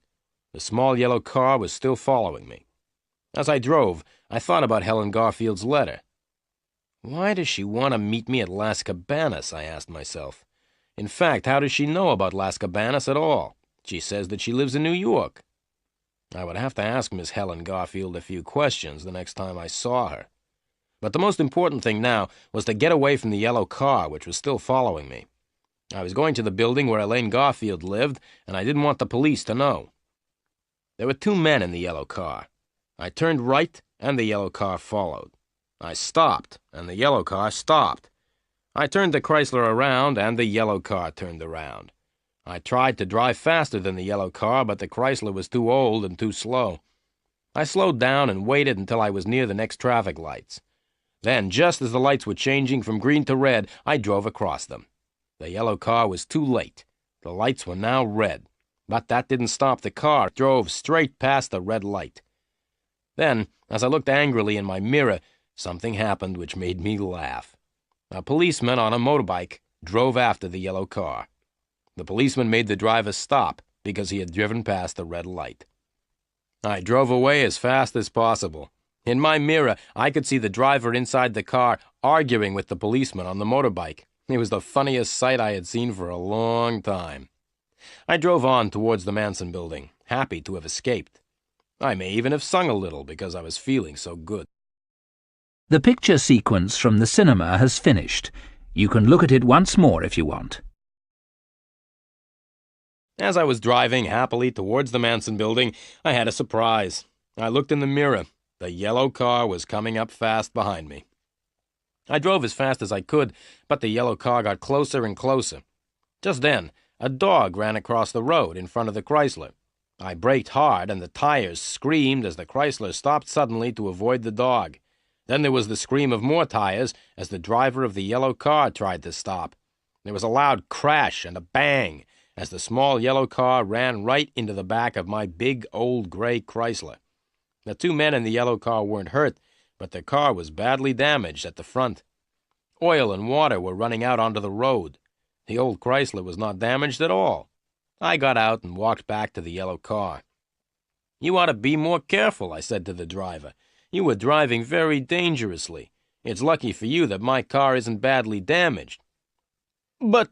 The small yellow car was still following me. As I drove, I thought about Helen Garfield's letter. Why does she want to meet me at Las Cabanas, I asked myself. In fact, how does she know about Las Cabanas at all? She says that she lives in New York. I would have to ask Miss Helen Garfield a few questions the next time I saw her. But the most important thing now was to get away from the yellow car, which was still following me. I was going to the building where Elaine Garfield lived, and I didn't want the police to know. There were 2 men in the yellow car. I turned right, and the yellow car followed. I stopped, and the yellow car stopped. I turned the Chrysler around, and the yellow car turned around. I tried to drive faster than the yellow car, but the Chrysler was too old and too slow. I slowed down and waited until I was near the next traffic lights. Then, just as the lights were changing from green to red, I drove across them. The yellow car was too late. The lights were now red. But that didn't stop the car. It drove straight past the red light. Then, as I looked angrily in my mirror, something happened which made me laugh. A policeman on a motorbike drove after the yellow car. The policeman made the driver stop because he had driven past the red light. I drove away as fast as possible. In my mirror, I could see the driver inside the car arguing with the policeman on the motorbike. It was the funniest sight I had seen for a long time. I drove on towards the Manson building, happy to have escaped. I may even have sung a little because I was feeling so good. The picture sequence from the cinema has finished. You can look at it once more if you want. As I was driving happily towards the Manson building, I had a surprise. I looked in the mirror. The yellow car was coming up fast behind me. I drove as fast as I could, but the yellow car got closer and closer. Just then, a dog ran across the road in front of the Chrysler. I braked hard, and the tires screamed as the Chrysler stopped suddenly to avoid the dog. Then there was the scream of more tires as the driver of the yellow car tried to stop. There was a loud crash and a bang as the small yellow car ran right into the back of my big old gray Chrysler. The 2 men in the yellow car weren't hurt, but their car was badly damaged at the front. Oil and water were running out onto the road. The old Chrysler was not damaged at all. I got out and walked back to the yellow car. "You ought to be more careful," I said to the driver. "You were driving very dangerously. It's lucky for you that my car isn't badly damaged." But,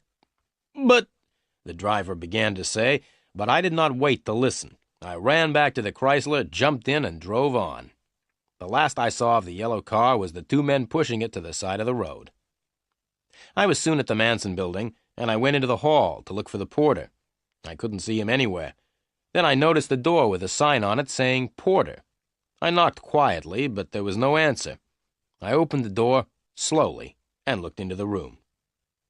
the driver began to say, but I did not wait to listen. I ran back to the Chrysler, jumped in, and drove on. The last I saw of the yellow car was the two men pushing it to the side of the road. I was soon at the Manson building, and I went into the hall to look for the porter. I couldn't see him anywhere. Then I noticed the door with a sign on it saying porter. I knocked quietly, but there was no answer. I opened the door slowly and looked into the room.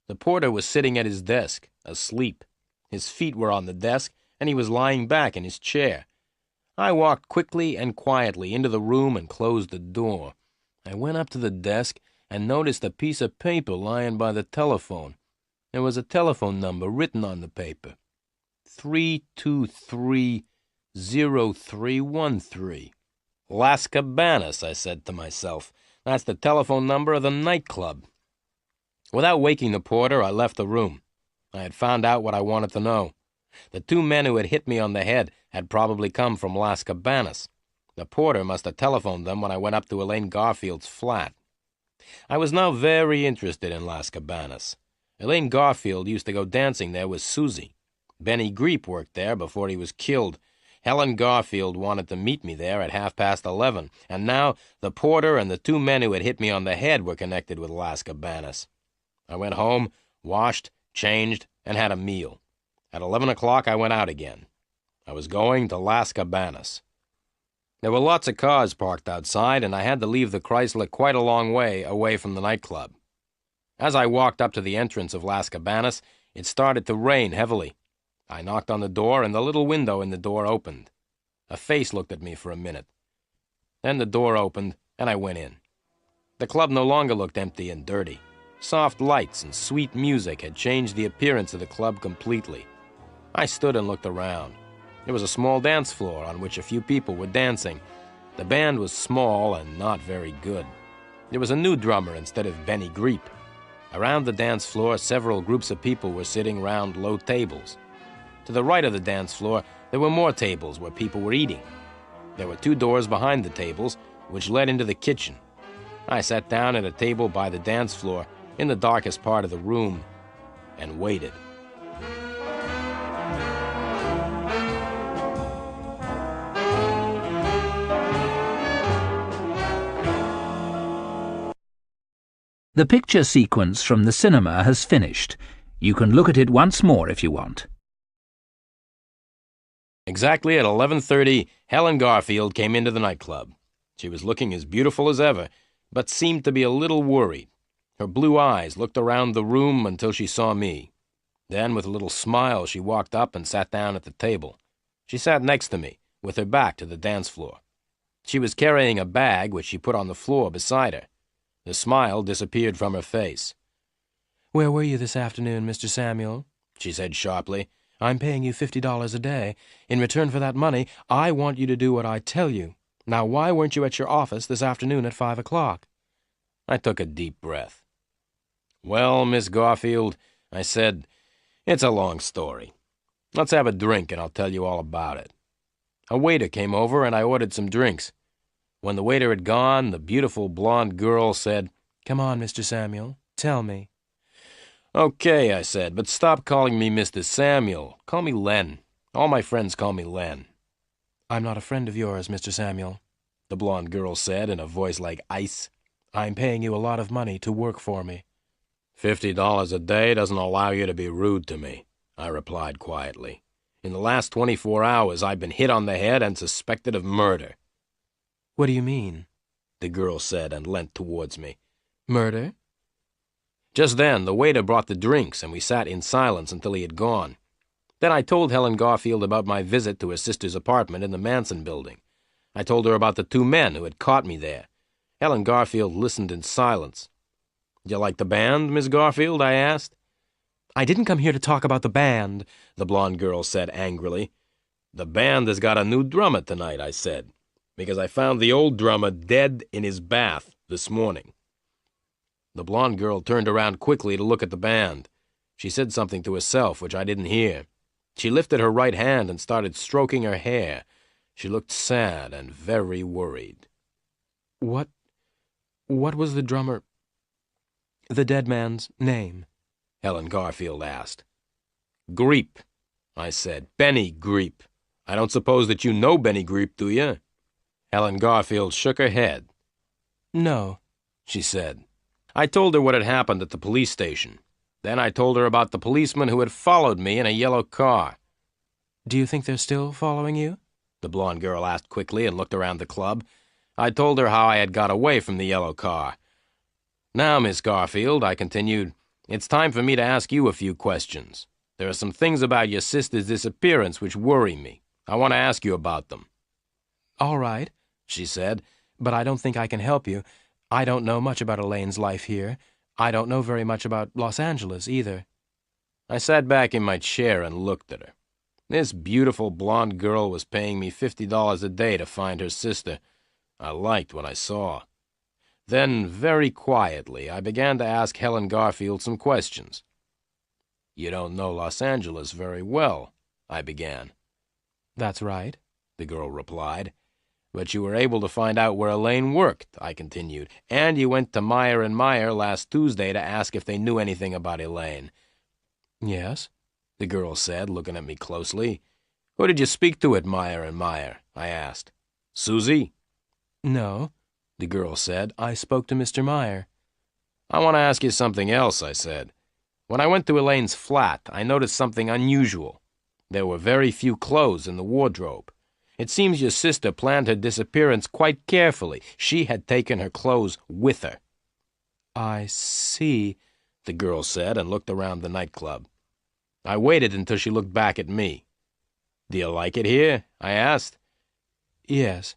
The porter was sitting at his desk, asleep. His feet were on the desk, and he was lying back in his chair. I walked quickly and quietly into the room and closed the door. I went up to the desk and noticed a piece of paper lying by the telephone. There was a telephone number written on the paper. 323-0313. Las Cabanas, I said to myself. That's the telephone number of the nightclub. Without waking the porter, I left the room. I had found out what I wanted to know. The two men who had hit me on the head had probably come from Las Cabanas. The porter must have telephoned them when I went up to Elaine Garfield's flat. I was now very interested in Las Cabanas. Elaine Garfield used to go dancing there with Susie. Benny Greep worked there before he was killed. Helen Garfield wanted to meet me there at 11:30, and now the porter and the two men who had hit me on the head were connected with Las Cabanas. I went home, washed, changed, and had a meal. At 11 o'clock, I went out again. I was going to Las Cabanas. There were lots of cars parked outside, and I had to leave the Chrysler quite a long way away from the nightclub. As I walked up to the entrance of Las Cabanas, it started to rain heavily. I knocked on the door, and the little window in the door opened. A face looked at me for a minute. Then the door opened, and I went in. The club no longer looked empty and dirty. Soft lights and sweet music had changed the appearance of the club completely. I stood and looked around. There was a small dance floor on which a few people were dancing. The band was small and not very good. There was a new drummer instead of Benny Greep. Around the dance floor, several groups of people were sitting round low tables. To the right of the dance floor, there were more tables where people were eating. There were two doors behind the tables, which led into the kitchen. I sat down at a table by the dance floor, in the darkest part of the room, and waited. The picture sequence from the cinema has finished. You can look at it once more if you want. Exactly at 11:30, Helen Garfield came into the nightclub. She was looking as beautiful as ever, but seemed to be a little worried. Her blue eyes looked around the room until she saw me. Then, with a little smile, she walked up and sat down at the table. She sat next to me, with her back to the dance floor. She was carrying a bag which she put on the floor beside her. The smile disappeared from her face. "Where were you this afternoon, Mr. Samuel?" she said sharply. "I'm paying you $50 a day. In return for that money, I want you to do what I tell you. Now, why weren't you at your office this afternoon at 5 o'clock? I took a deep breath. "Well, Miss Garfield," I said, "it's a long story. Let's have a drink and I'll tell you all about it." A waiter came over and I ordered some drinks. When the waiter had gone, the beautiful blonde girl said, "Come on, Mr. Samuel. Tell me." "Okay," I said, "but stop calling me Mr. Samuel. Call me Len. All my friends call me Len." "I'm not a friend of yours, Mr. Samuel," the blonde girl said in a voice like ice. "I'm paying you a lot of money to work for me." $50 a day doesn't allow you to be rude to me," I replied quietly. "In the last 24 hours, I've been hit on the head and suspected of murder." "What do you mean?" the girl said and leant towards me. "Murder?" Just then, the waiter brought the drinks, and we sat in silence until he had gone. Then I told Helen Garfield about my visit to her sister's apartment in the Manson building. I told her about the two men who had caught me there. Helen Garfield listened in silence. "You like the band, Miss Garfield?" I asked. "I didn't come here to talk about the band," the blonde girl said angrily. "The band has got a new drummer tonight," I said, "because I found the old drummer dead in his bath this morning." The blonde girl turned around quickly to look at the band. She said something to herself, which I didn't hear. She lifted her right hand and started stroking her hair. She looked sad and very worried. What was the dead man's name?" Helen Garfield asked. Greep, I said. Benny Greep. I don't suppose that you know Benny Greep, do you? Helen Garfield shook her head. No, she said. I told her what had happened at the police station. Then I told her about the policeman who had followed me in a yellow car. Do you think they're still following you? The blonde girl asked quickly and looked around the club. I told her how I had got away from the yellow car. Now, Miss Garfield, I continued, it's time for me to ask you a few questions. There are some things about your sister's disappearance which worry me. I want to ask you about them. All right, she said, but I don't think I can help you. I don't know much about Elaine's life here. I don't know very much about Los Angeles, either. I sat back in my chair and looked at her. This beautiful blonde girl was paying me $50 a day to find her sister. I liked what I saw. Then, very quietly, I began to ask Helen Garfield some questions. You don't know Los Angeles very well, I began. That's right, the girl replied. But you were able to find out where Elaine worked, I continued, and you went to Meyer & Meyer last Tuesday to ask if they knew anything about Elaine. Yes, the girl said, looking at me closely. Who did you speak to at Meyer & Meyer? I asked. Susie? No, the girl said. I spoke to Mr. Meyer. I want to ask you something else, I said. When I went to Elaine's flat, I noticed something unusual. There were very few clothes in the wardrobe. It seems your sister planned her disappearance quite carefully. She had taken her clothes with her. I see, the girl said and looked around the nightclub. I waited until she looked back at me. Do you like it here? I asked. Yes,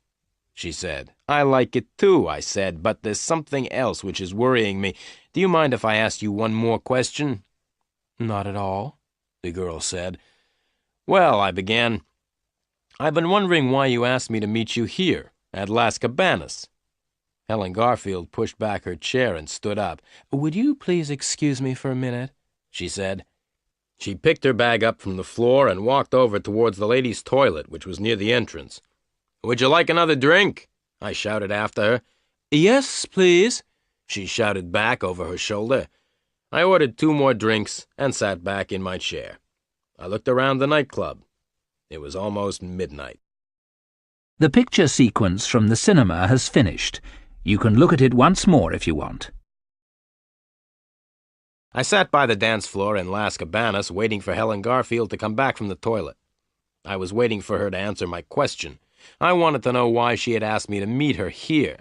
she said. I like it too, I said, but there's something else which is worrying me. Do you mind if I ask you one more question? Not at all, the girl said. Well, I began, I've been wondering why you asked me to meet you here, at Las Cabanas. Helen Garfield pushed back her chair and stood up. Would you please excuse me for a minute? She said. She picked her bag up from the floor and walked over towards the ladies' toilet, which was near the entrance. Would you like another drink? I shouted after her. Yes, please, she shouted back over her shoulder. I ordered 2 more drinks and sat back in my chair. I looked around the nightclub. It was almost midnight. The picture sequence from the cinema has finished. You can look at it once more if you want. I sat by the dance floor in Las Cabanas waiting for Helen Garfield to come back from the toilet. I was waiting for her to answer my question. I wanted to know why she had asked me to meet her here.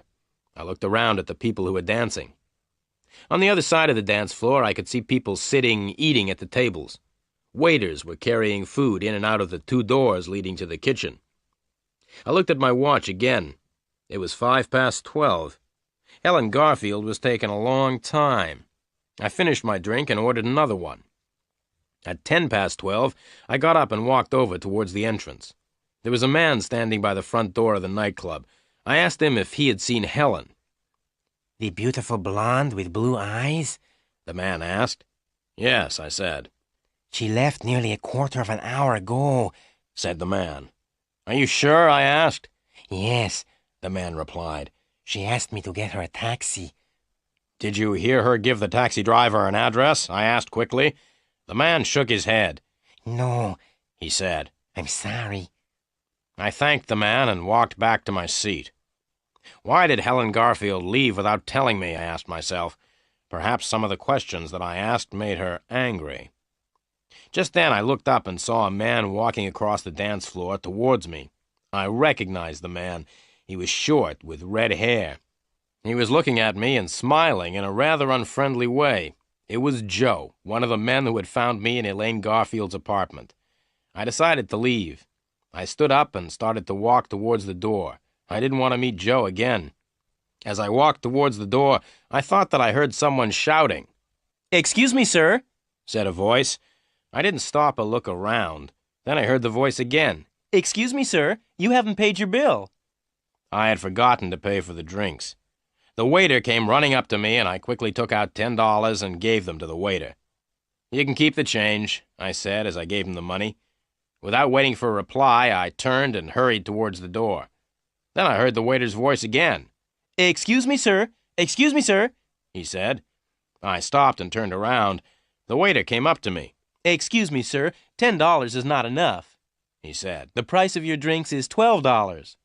I looked around at the people who were dancing. On the other side of the dance floor, I could see people sitting, eating at the tables. Waiters were carrying food in and out of the 2 doors leading to the kitchen. I looked at my watch again. It was 12:05. Helen Garfield was taking a long time. I finished my drink and ordered another one. At 12:10, I got up and walked over towards the entrance. There was a man standing by the front door of the nightclub. I asked him if he had seen Helen. The beautiful blonde with blue eyes? The man asked. Yes, I said. She left nearly a quarter of an hour ago, said the man. Are you sure? I asked. Yes, the man replied. She asked me to get her a taxi. Did you hear her give the taxi driver an address? I asked quickly. The man shook his head. No, he said. I'm sorry. I thanked the man and walked back to my seat. Why did Helen Garfield leave without telling me? I asked myself. Perhaps some of the questions that I asked made her angry. Just then I looked up and saw a man walking across the dance floor towards me. I recognized the man. He was short, with red hair. He was looking at me and smiling in a rather unfriendly way. It was Joe, one of the men who had found me in Elaine Garfield's apartment. I decided to leave. I stood up and started to walk towards the door. I didn't want to meet Joe again. As I walked towards the door, I thought that I heard someone shouting. "Excuse me, sir," said a voice. I didn't stop or look around. Then I heard the voice again. "Excuse me, sir, you haven't paid your bill." I had forgotten to pay for the drinks. The waiter came running up to me, and I quickly took out $10 and gave them to the waiter. You can keep the change, I said as I gave him the money. Without waiting for a reply, I turned and hurried towards the door. Then I heard the waiter's voice again. "Excuse me, sir, he said. I stopped and turned around. The waiter came up to me. "Excuse me, sir, $10 is not enough," he said. "The price of your drinks is $12.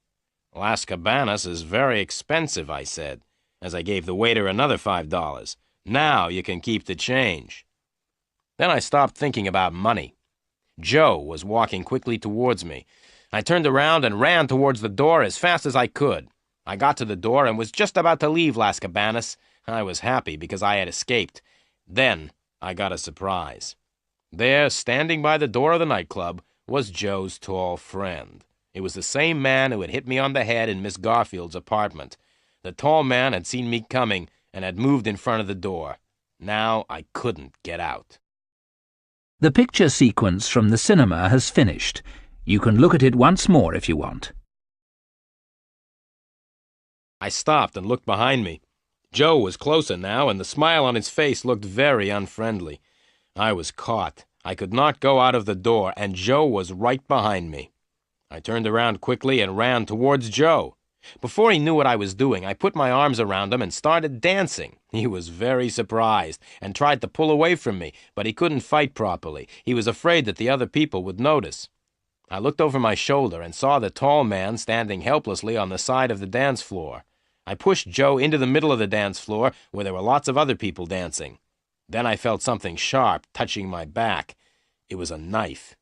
Las Cabanas is very expensive, I said, as I gave the waiter another $5. Now you can keep the change. Then I stopped thinking about money. Joe was walking quickly towards me. I turned around and ran towards the door as fast as I could. I got to the door and was just about to leave Las Cabanas. I was happy because I had escaped. Then I got a surprise. There, standing by the door of the nightclub, was Joe's tall friend. It was the same man who had hit me on the head in Miss Garfield's apartment. The tall man had seen me coming and had moved in front of the door. Now I couldn't get out. The picture sequence from the cinema has finished. You can look at it once more if you want. I stopped and looked behind me. Joe was closer now, and the smile on his face looked very unfriendly. I was caught. I could not go out of the door, and Joe was right behind me. I turned around quickly and ran towards Joe. Before he knew what I was doing, I put my arms around him and started dancing. He was very surprised and tried to pull away from me, but he couldn't fight properly. He was afraid that the other people would notice. I looked over my shoulder and saw the tall man standing helplessly on the side of the dance floor. I pushed Joe into the middle of the dance floor where there were lots of other people dancing. Then I felt something sharp touching my back. It was a knife.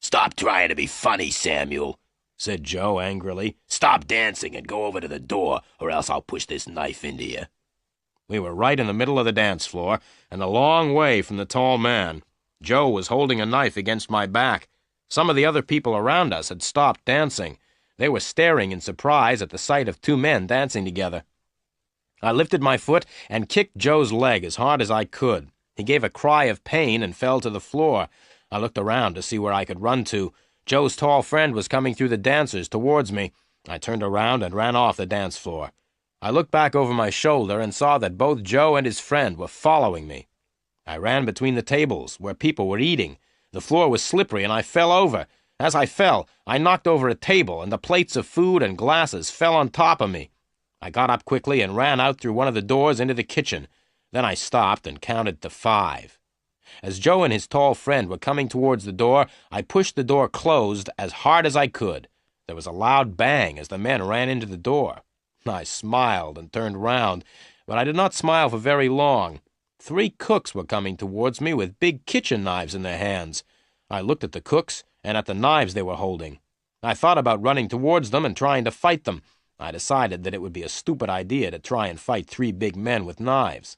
"Stop trying to be funny, Samuel," said Joe angrily. "Stop dancing and go over to the door, or else I'll push this knife into you." We were right in the middle of the dance floor, and a long way from the tall man. Joe was holding a knife against my back. Some of the other people around us had stopped dancing. They were staring in surprise at the sight of two men dancing together. I lifted my foot and kicked Joe's leg as hard as I could. He gave a cry of pain and fell to the floor. I looked around to see where I could run to. Joe's tall friend was coming through the dancers towards me. I turned around and ran off the dance floor. I looked back over my shoulder and saw that both Joe and his friend were following me. I ran between the tables where people were eating. The floor was slippery and I fell over. As I fell, I knocked over a table and the plates of food and glasses fell on top of me. I got up quickly and ran out through one of the doors into the kitchen. Then I stopped and counted to 5. As Joe and his tall friend were coming towards the door, I pushed the door closed as hard as I could. There was a loud bang as the men ran into the door. I smiled and turned round, but I did not smile for very long. 3 cooks were coming towards me with big kitchen knives in their hands. I looked at the cooks and at the knives they were holding. I thought about running towards them and trying to fight them. I decided that it would be a stupid idea to try and fight 3 big men with knives.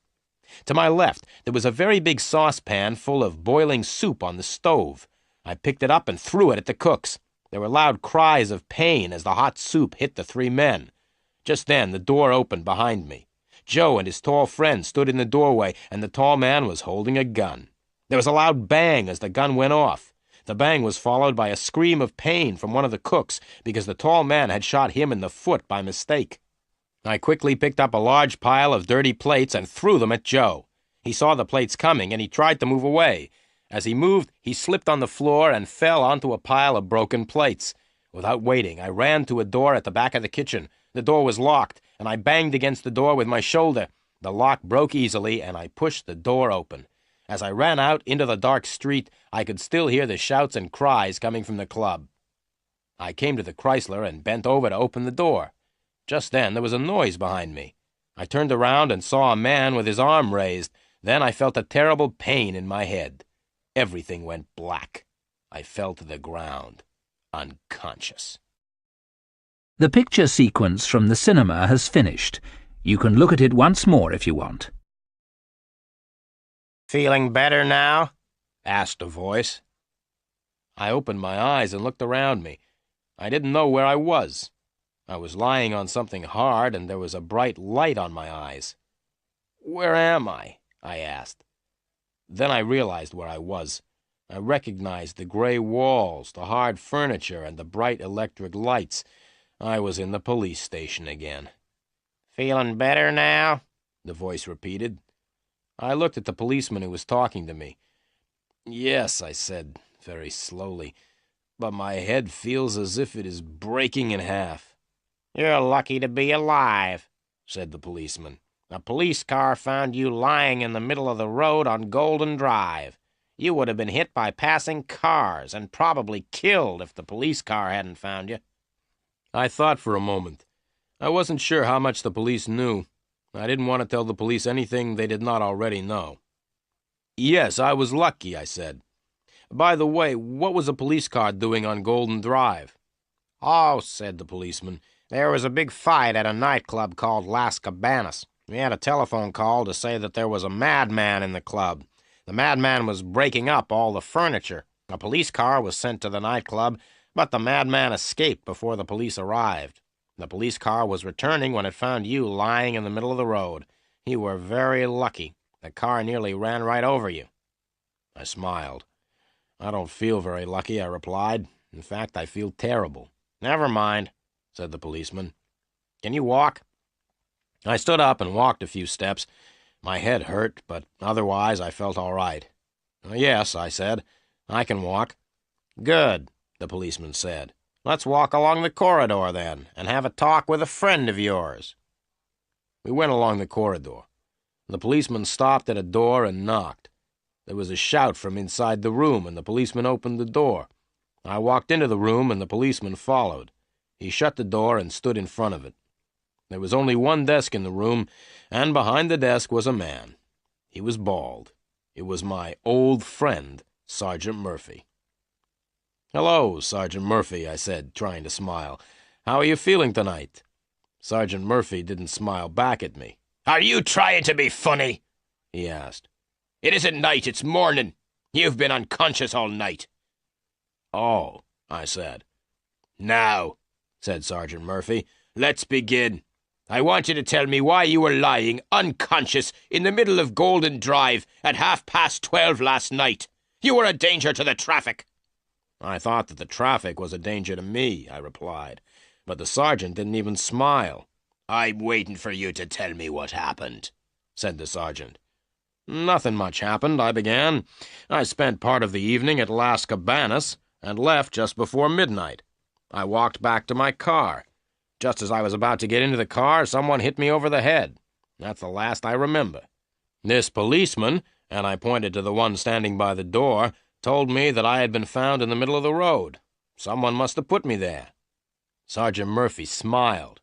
To my left, there was a very big saucepan full of boiling soup on the stove. I picked it up and threw it at the cooks. There were loud cries of pain as the hot soup hit the 3 men. Just then, the door opened behind me. Joe and his tall friend stood in the doorway, and the tall man was holding a gun. There was a loud bang as the gun went off. The bang was followed by a scream of pain from one of the cooks because the tall man had shot him in the foot by mistake. I quickly picked up a large pile of dirty plates and threw them at Joe. He saw the plates coming, and he tried to move away. As he moved, he slipped on the floor and fell onto a pile of broken plates. Without waiting, I ran to a door at the back of the kitchen. The door was locked, and I banged against the door with my shoulder. The lock broke easily, and I pushed the door open. As I ran out into the dark street, I could still hear the shouts and cries coming from the club. I came to the Chrysler and bent over to open the door. Just then, there was a noise behind me. I turned around and saw a man with his arm raised. Then I felt a terrible pain in my head. Everything went black. I fell to the ground, unconscious. The picture sequence from the cinema has finished. You can look at it once more if you want. "Feeling better now?" asked a voice. I opened my eyes and looked around me. I didn't know where I was. I was lying on something hard, and there was a bright light on my eyes. "Where am I?" I asked. Then I realized where I was. I recognized the gray walls, the hard furniture, and the bright electric lights. I was in the police station again. "Feeling better now?" the voice repeated. I looked at the policeman who was talking to me. "Yes," I said, very slowly, "but my head feels as if it is breaking in half." "You're lucky to be alive," said the policeman. A police car found you lying in the middle of the road on Golden Drive. You would have been hit by passing cars and probably killed if the police car hadn't found you." I thought for a moment. I wasn't sure how much the police knew. I didn't want to tell the police anything they did not already know. "Yes, I was lucky," I said. "By the way, what was a police car doing on Golden Drive?" "Oh," said the policeman, "there was a big fight at a nightclub called Las Cabanas. We had a telephone call to say that there was a madman in the club. The madman was breaking up all the furniture. A police car was sent to the nightclub, but the madman escaped before the police arrived. The police car was returning when it found you lying in the middle of the road. You were very lucky. The car nearly ran right over you." I smiled. "I don't feel very lucky," I replied. "In fact, I feel terrible." "Never mind," said the policeman. "Can you walk?" I stood up and walked a few steps. My head hurt, but otherwise I felt all right. "Yes," I said, "I can walk." "Good," the policeman said. "Let's walk along the corridor, then, and have a talk with a friend of yours." We went along the corridor. The policeman stopped at a door and knocked. There was a shout from inside the room, and the policeman opened the door. I walked into the room, and the policeman followed. He shut the door and stood in front of it. There was only one desk in the room, and behind the desk was a man. He was bald. It was my old friend, Sergeant Murphy. "Hello, Sergeant Murphy," I said, trying to smile. "How are you feeling tonight?" Sergeant Murphy didn't smile back at me. "Are you trying to be funny?" he asked. "It isn't night, it's morning. You've been unconscious all night." "Oh," I said. "Now," said Sergeant Murphy, "let's begin. I want you to tell me why you were lying unconscious in the middle of Golden Drive at 12:30 last night. You were a danger to the traffic." "I thought that the traffic was a danger to me," I replied, but the sergeant didn't even smile. "I'm waiting for you to tell me what happened," said the sergeant. "Nothing much happened," I began. "I spent part of the evening at Las Cabanas and left just before midnight. I walked back to my car. Just as I was about to get into the car, someone hit me over the head. That's the last I remember. This policeman," and I pointed to the one standing by the door, "told me that I had been found in the middle of the road. Someone must have put me there." Sergeant Murphy smiled.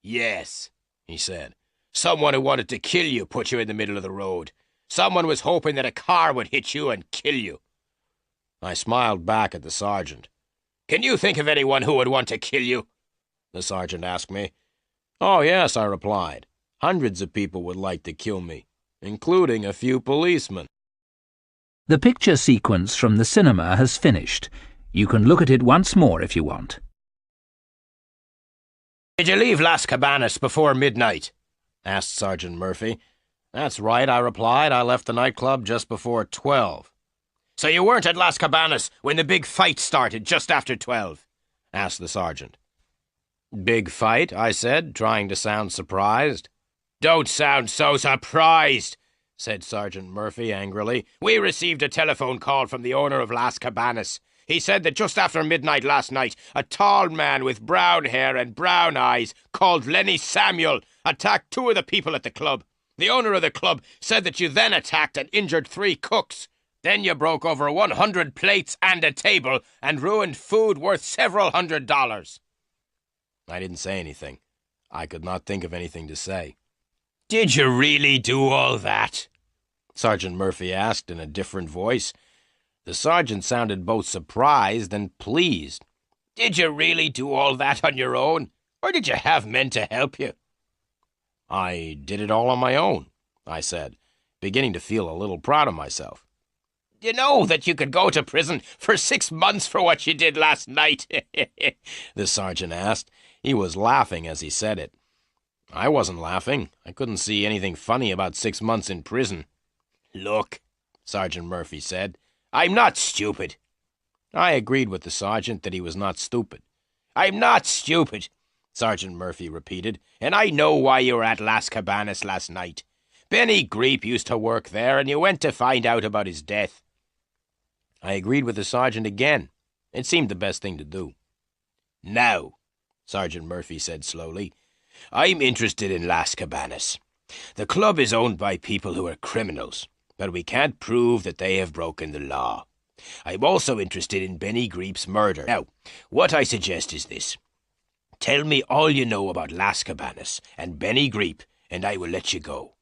"Yes," he said. "Someone who wanted to kill you put you in the middle of the road. Someone was hoping that a car would hit you and kill you." I smiled back at the sergeant. "Can you think of anyone who would want to kill you?" the sergeant asked me. "Oh, yes," I replied. "Hundreds of people would like to kill me, including a few policemen." The picture sequence from the cinema has finished. You can look at it once more if you want. "Did you leave Las Cabanas before midnight?" asked Sergeant Murphy. "That's right," I replied. "I left the nightclub just before 12. "So you weren't at Las Cabanas when the big fight started just after 12? asked the sergeant. "Big fight?" I said, trying to sound surprised. "Don't sound so surprised," said Sergeant Murphy angrily. "We received a telephone call from the owner of Las Cabanas. He said that just after midnight last night, a tall man with brown hair and brown eyes called Lenny Samuel attacked 2 of the people at the club. The owner of the club said that you then attacked and injured 3 cooks. Then you broke over 100 plates and a table and ruined food worth several $100s. I didn't say anything. I could not think of anything to say. "Did you really do all that?" Sergeant Murphy asked in a different voice. The sergeant sounded both surprised and pleased. "Did you really do all that on your own, or did you have men to help you?" "I did it all on my own," I said, beginning to feel a little proud of myself. "You know that you could go to prison for 6 months for what you did last night?" the sergeant asked. He was laughing as he said it. I wasn't laughing. I couldn't see anything funny about 6 months in prison. "Look," Sergeant Murphy said, "I'm not stupid." I agreed with the sergeant that he was not stupid. "I'm not stupid," Sergeant Murphy repeated, "and I know why you were at Las Cabanas last night. Benny Greep used to work there, and you went to find out about his death." I agreed with the sergeant again. It seemed the best thing to do. "Now," Sergeant Murphy said slowly, "I'm interested in Las Cabanas. The club is owned by people who are criminals, but we can't prove that they have broken the law. I'm also interested in Benny Greep's murder. Now, what I suggest is this. Tell me all you know about Las Cabanas and Benny Greep, and I will let you go.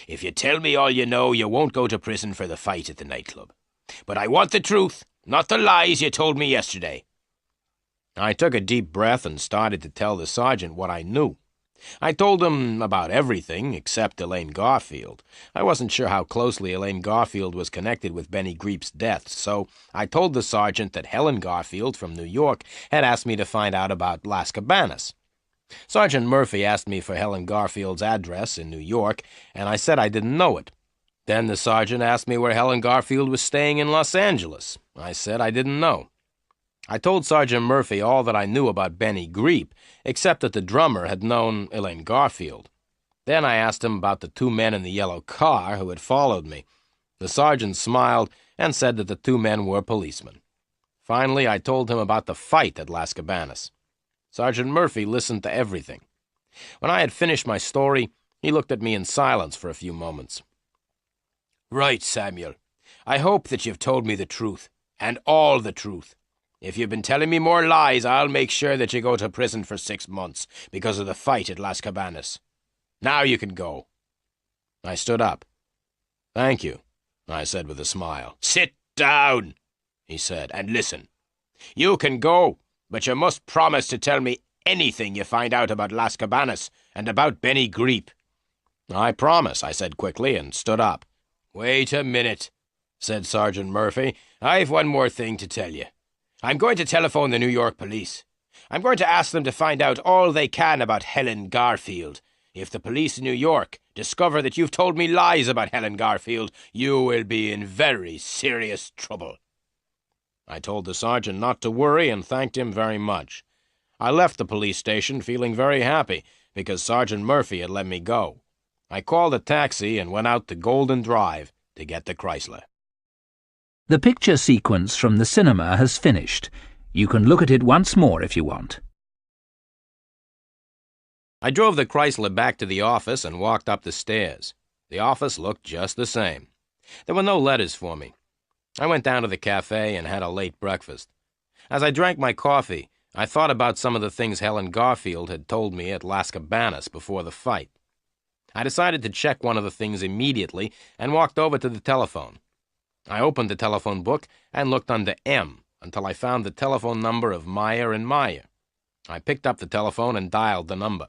If you tell me all you know, you won't go to prison for the fight at the nightclub. But I want the truth, not the lies you told me yesterday. I took a deep breath and started to tell the sergeant what I knew. I told him about everything except Elaine Garfield. I wasn't sure how closely Elaine Garfield was connected with Benny Greep's death, so I told the sergeant that Helen Garfield from New York had asked me to find out about Las Cabanas. Sergeant Murphy asked me for Helen Garfield's address in New York, and I said I didn't know it. Then the sergeant asked me where Helen Garfield was staying in Los Angeles. I said I didn't know. I told Sergeant Murphy all that I knew about Benny Greep, except that the drummer had known Elaine Garfield. Then I asked him about the two men in the yellow car who had followed me. The sergeant smiled and said that the two men were policemen. Finally, I told him about the fight at Las Cabanas. Sergeant Murphy listened to everything. When I had finished my story, he looked at me in silence for a few moments. "Right, Samuel. I hope that you've told me the truth, and all the truth. If you've been telling me more lies, I'll make sure that you go to prison for 6 months because of the fight at Las Cabanas. Now you can go." I stood up. "Thank you," I said with a smile. "Sit down," he said, "and listen. You can go, but you must promise to tell me anything you find out about Las Cabanas and about Benny Greep." "I promise," I said quickly, and stood up. "Wait a minute," said Sergeant Murphy. "I've one more thing to tell you. I'm going to telephone the New York police. I'm going to ask them to find out all they can about Helen Garfield. If the police in New York discover that you've told me lies about Helen Garfield, you will be in very serious trouble." I told the sergeant not to worry and thanked him very much. I left the police station feeling very happy because Sergeant Murphy had let me go. I called a taxi and went out to Golden Drive to get the Chrysler. The picture sequence from the cinema has finished. You can look at it once more if you want. I drove the Chrysler back to the office and walked up the stairs. The office looked just the same. There were no letters for me. I went down to the cafe and had a late breakfast. As I drank my coffee, I thought about some of the things Helen Garfield had told me at Las Cabanas before the fight. I decided to check one of the things immediately and walked over to the telephone. I opened the telephone book and looked under M until I found the telephone number of Meyer and Meyer. I picked up the telephone and dialed the number.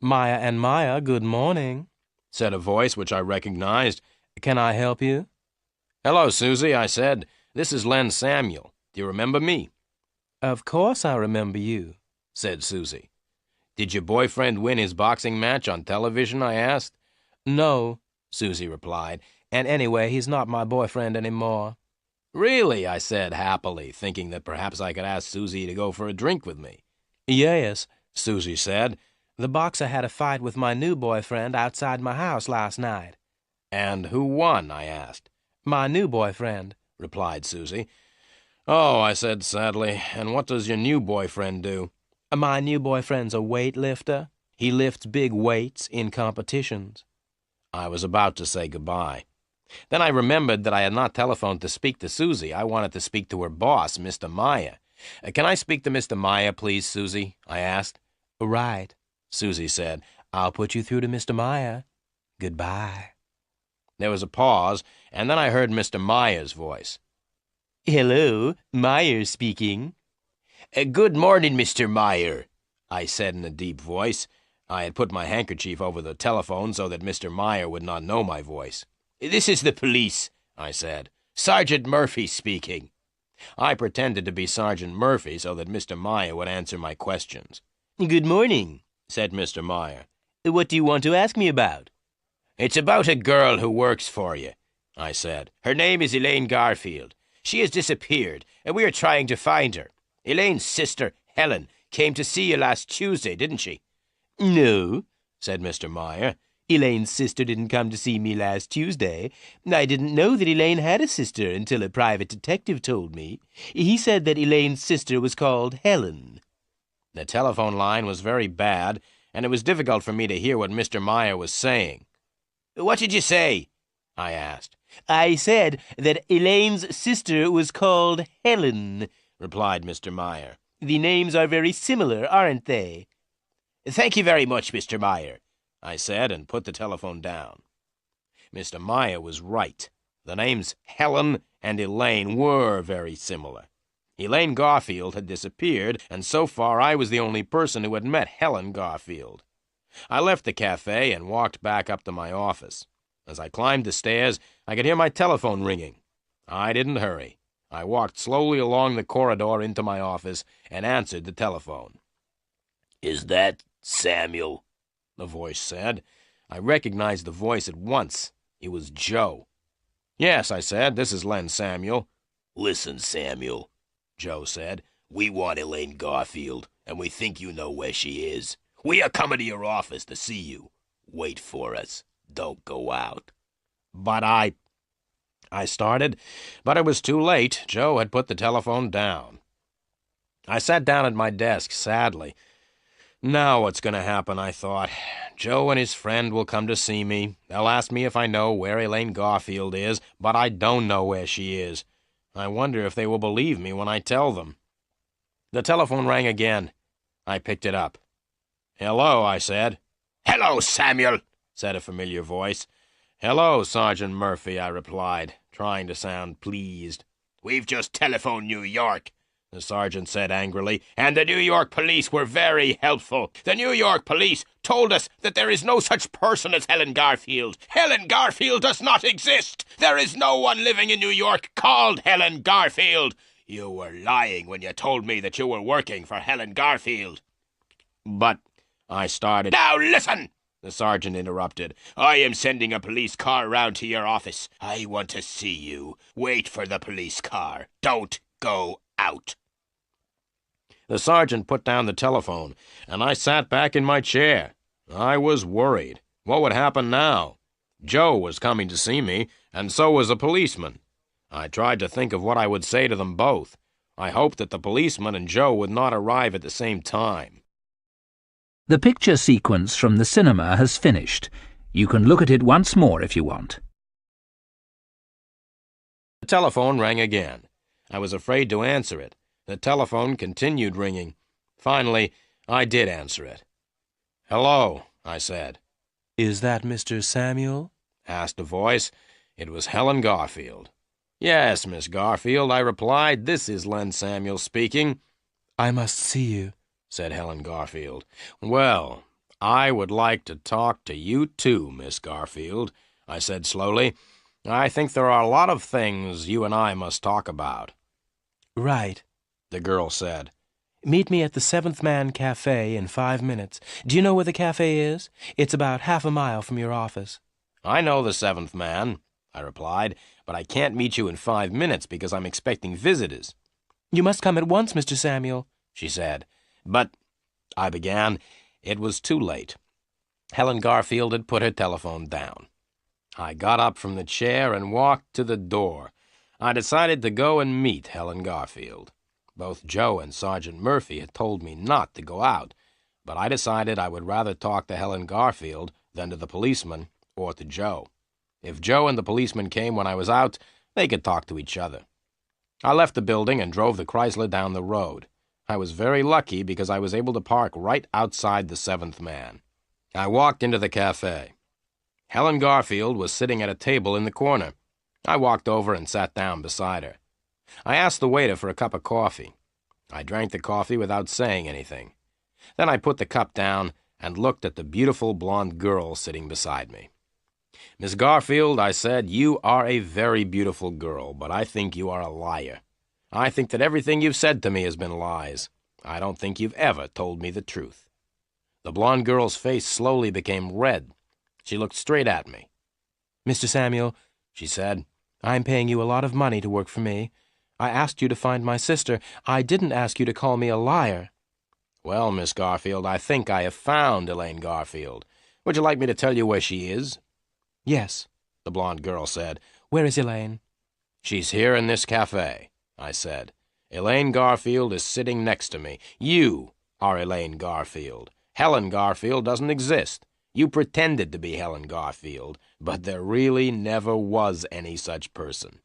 Meyer and Meyer, good morning, said a voice which I recognized. "Can I help you?" "Hello, Susie," I said. "This is Len Samuel. Do you remember me?" "Of course I remember you," said Susie. "Did your boyfriend win his boxing match on television?" I asked. "No," Susie replied, "and anyway, he's not my boyfriend anymore." "Really?" I said happily, thinking that perhaps I could ask Susie to go for a drink with me. "Yes," Susie said. "The boxer had a fight with my new boyfriend outside my house last night." "And who won?" I asked. "My new boyfriend," replied Susie. "Oh," I said sadly, "and what does your new boyfriend do?" "My new boyfriend's a weightlifter. He lifts big weights in competitions." I was about to say goodbye. Then I remembered that I had not telephoned to speak to Susie. I wanted to speak to her boss, Mr. Meyer. "Can I speak to Mr. Meyer, please, Susie?" I asked. "Right," Susie said. "I'll put you through to Mr. Meyer. Goodbye." There was a pause, and then I heard Mr. Meyer's voice. "Hello, Meyer speaking." "Good morning, Mr. Meyer," I said in a deep voice. I had put my handkerchief over the telephone so that Mr. Meyer would not know my voice. "This is the police," I said. "Sergeant Murphy speaking." I pretended to be Sergeant Murphy so that Mr. Meyer would answer my questions. "Good morning," said Mr. Meyer. "What do you want to ask me about?" "It's about a girl who works for you," I said. "Her name is Elaine Garfield. She has disappeared, and we are trying to find her. Elaine's sister, Helen, came to see you last Tuesday, didn't she?" "No," said Mr. Meyer. "Elaine's sister didn't come to see me last Tuesday. I didn't know that Elaine had a sister until a private detective told me. He said that Elaine's sister was called Helen." The telephone line was very bad, and it was difficult for me to hear what Mr. Meyer was saying. "What did you say?" I asked. "I said that Elaine's sister was called Helen," replied Mr. Meyer. "The names are very similar, aren't they?" "Thank you very much, Mr. Meyer," I said, and put the telephone down. Mr. Meyer was right. The names Helen and Elaine were very similar. Elaine Garfield had disappeared, and so far I was the only person who had met Helen Garfield. I left the cafe and walked back up to my office. As I climbed the stairs, I could hear my telephone ringing. I didn't hurry. I walked slowly along the corridor into my office and answered the telephone. "Is that Samuel?" the voice said. I recognized the voice at once. It was Joe. "Yes," I said, "this is Len Samuel." "Listen, Samuel," Joe said. "We want Elaine Garfield, and we think you know where she is. We are coming to your office to see you. Wait for us. Don't go out." "But I started, but it was too late. Joe had put the telephone down. I sat down at my desk sadly. Now what's going to happen, I thought. Joe and his friend will come to see me. They'll ask me if I know where Elaine Garfield is, but I don't know where she is. I wonder if they will believe me when I tell them. The telephone rang again. I picked it up. "Hello," I said. "Hello, Samuel," said a familiar voice. "Hello, Sergeant Murphy," I replied, trying to sound pleased. "We've just telephoned New York," the sergeant said angrily, "and the New York police were very helpful. The New York police told us that there is no such person as Helen Garfield. Helen Garfield does not exist. There is no one living in New York called Helen Garfield. You were lying when you told me that you were working for Helen Garfield." "But," I started. "Now listen!" the sergeant interrupted. "I am sending a police car round to your office. I want to see you. Wait for the police car. Don't go out." The sergeant put down the telephone, and I sat back in my chair. I was worried. What would happen now? Joe was coming to see me, and so was a policeman. I tried to think of what I would say to them both. I hoped that the policeman and Joe would not arrive at the same time. The picture sequence from the cinema has finished. You can look at it once more if you want. The telephone rang again. I was afraid to answer it. The telephone continued ringing. Finally, I did answer it. "Hello," I said. "Is that Mr. Samuel?" asked a voice. It was Helen Garfield. "Yes, Miss Garfield," I replied. "This is Len Samuel speaking." "I must see you," said Helen Garfield. "Well, I would like to talk to you too, Miss Garfield," I said slowly. "I think there are a lot of things you and I must talk about." "Right," the girl said. "Meet me at the Seventh Man Cafe in 5 minutes. Do you know where the cafe is? It's about half a mile from your office." "I know the Seventh Man," I replied, "but I can't meet you in 5 minutes because I'm expecting visitors." "You must come at once, Mr. Samuel," she said. "But," I began. It was too late. Helen Garfield had put her telephone down. I got up from the chair and walked to the door. I decided to go and meet Helen Garfield. Both Joe and Sergeant Murphy had told me not to go out, but I decided I would rather talk to Helen Garfield than to the policeman or to Joe. If Joe and the policeman came when I was out, they could talk to each other. I left the building and drove the Chrysler down the road. I was very lucky because I was able to park right outside the Seventh Man. I walked into the cafe. Helen Garfield was sitting at a table in the corner. I walked over and sat down beside her. I asked the waiter for a cup of coffee. I drank the coffee without saying anything. Then I put the cup down and looked at the beautiful blonde girl sitting beside me. "Miss Garfield," I said, "you are a very beautiful girl, but I think you are a liar. I think that everything you've said to me has been lies. I don't think you've ever told me the truth." The blonde girl's face slowly became red. She looked straight at me. "Mr. Samuel," she said, "I'm paying you a lot of money to work for me. I asked you to find my sister. I didn't ask you to call me a liar." "Well, Miss Garfield, I think I have found Elaine Garfield. Would you like me to tell you where she is?" "Yes," the blonde girl said. "Where is Elaine?" "She's here in this cafe," I said. "Elaine Garfield is sitting next to me. You are Elaine Garfield. Helen Garfield doesn't exist. You pretended to be Helen Garfield, but there really never was any such person.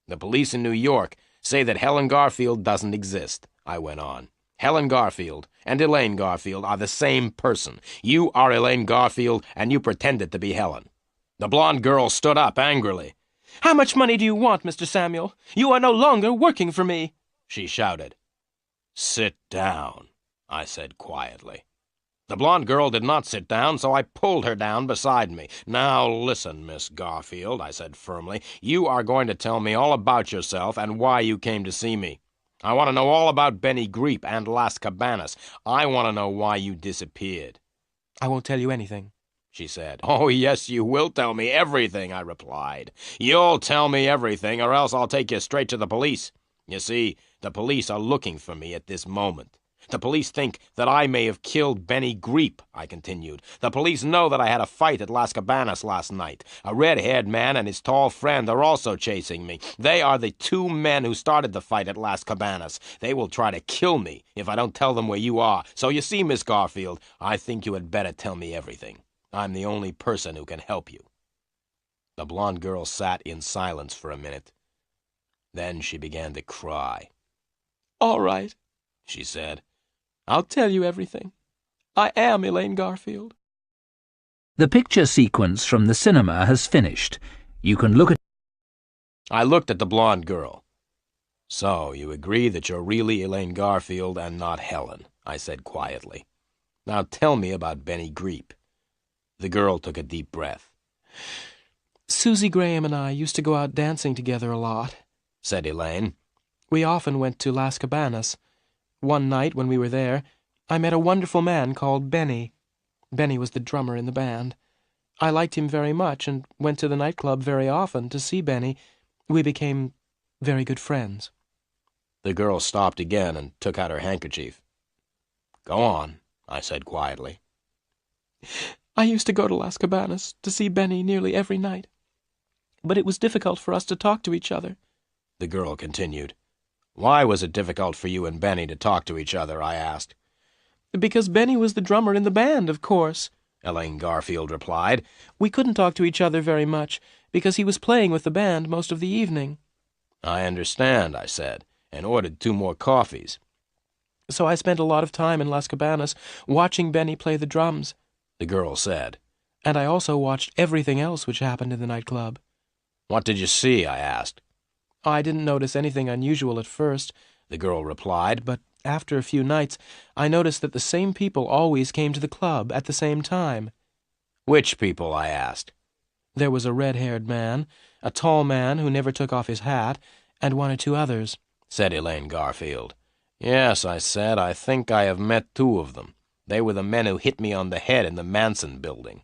The police in New York say that Helen Garfield doesn't exist, I went on. Helen Garfield and Elaine Garfield are the same person. You are Elaine Garfield, and you pretended to be Helen. The blonde girl stood up angrily. "How much money do you want, Mr. Samuel? You are no longer working for me," she shouted. "Sit down," I said quietly. The blonde girl did not sit down, so I pulled her down beside me. "Now listen, Miss Garfield," I said firmly. "You are going to tell me all about yourself and why you came to see me. I want to know all about Benny Greep and Las Cabanas. I want to know why you disappeared." "I won't tell you anything," she said. "Oh, yes, you will tell me everything," I replied. "You'll tell me everything, or else I'll take you straight to the police. You see, the police are looking for me at this moment. The police think that I may have killed Benny Greep," I continued. "The police know that I had a fight at Las Cabanas last night. A red-haired man and his tall friend are also chasing me. They are the two men who started the fight at Las Cabanas. They will try to kill me if I don't tell them where you are. So you see, Miss Garfield, I think you had better tell me everything. I'm the only person who can help you." The blonde girl sat in silence for a minute. Then she began to cry. "All right," she said. "I'll tell you everything. I am Elaine Garfield." The picture sequence from the cinema has finished. You can look at... I looked at the blonde girl. "So, you agree that you're really Elaine Garfield and not Helen," I said quietly. "Now tell me about Benny Greep." The girl took a deep breath. "Susie Graham and I used to go out dancing together a lot," said Elaine. "We often went to Las Cabanas. One night when we were there, I met a wonderful man called Benny. Benny was the drummer in the band. I liked him very much and went to the nightclub very often to see Benny. We became very good friends." The girl stopped again and took out her handkerchief. "Go on," I said quietly. "I used to go to Las Cabanas to see Benny nearly every night. But it was difficult for us to talk to each other," the girl continued. "Why was it difficult for you and Benny to talk to each other?" I asked. "Because Benny was the drummer in the band, of course," Elaine Garfield replied. "We couldn't talk to each other very much, because he was playing with the band most of the evening." "I understand," I said, and ordered 2 more coffees. "So I spent a lot of time in Las Cabanas watching Benny play the drums," the girl said. "and I also watched everything else which happened in the nightclub." "What did you see?" I asked. "I didn't notice anything unusual at first," the girl replied, "but after a few nights I noticed that the same people always came to the club at the same time." "Which people?" I asked. "There was a red-haired man, a tall man who never took off his hat, and 1 or 2 others," said Elaine Garfield. "Yes," I said, "I think I have met 2 of them. They were the men who hit me on the head in the Manson building."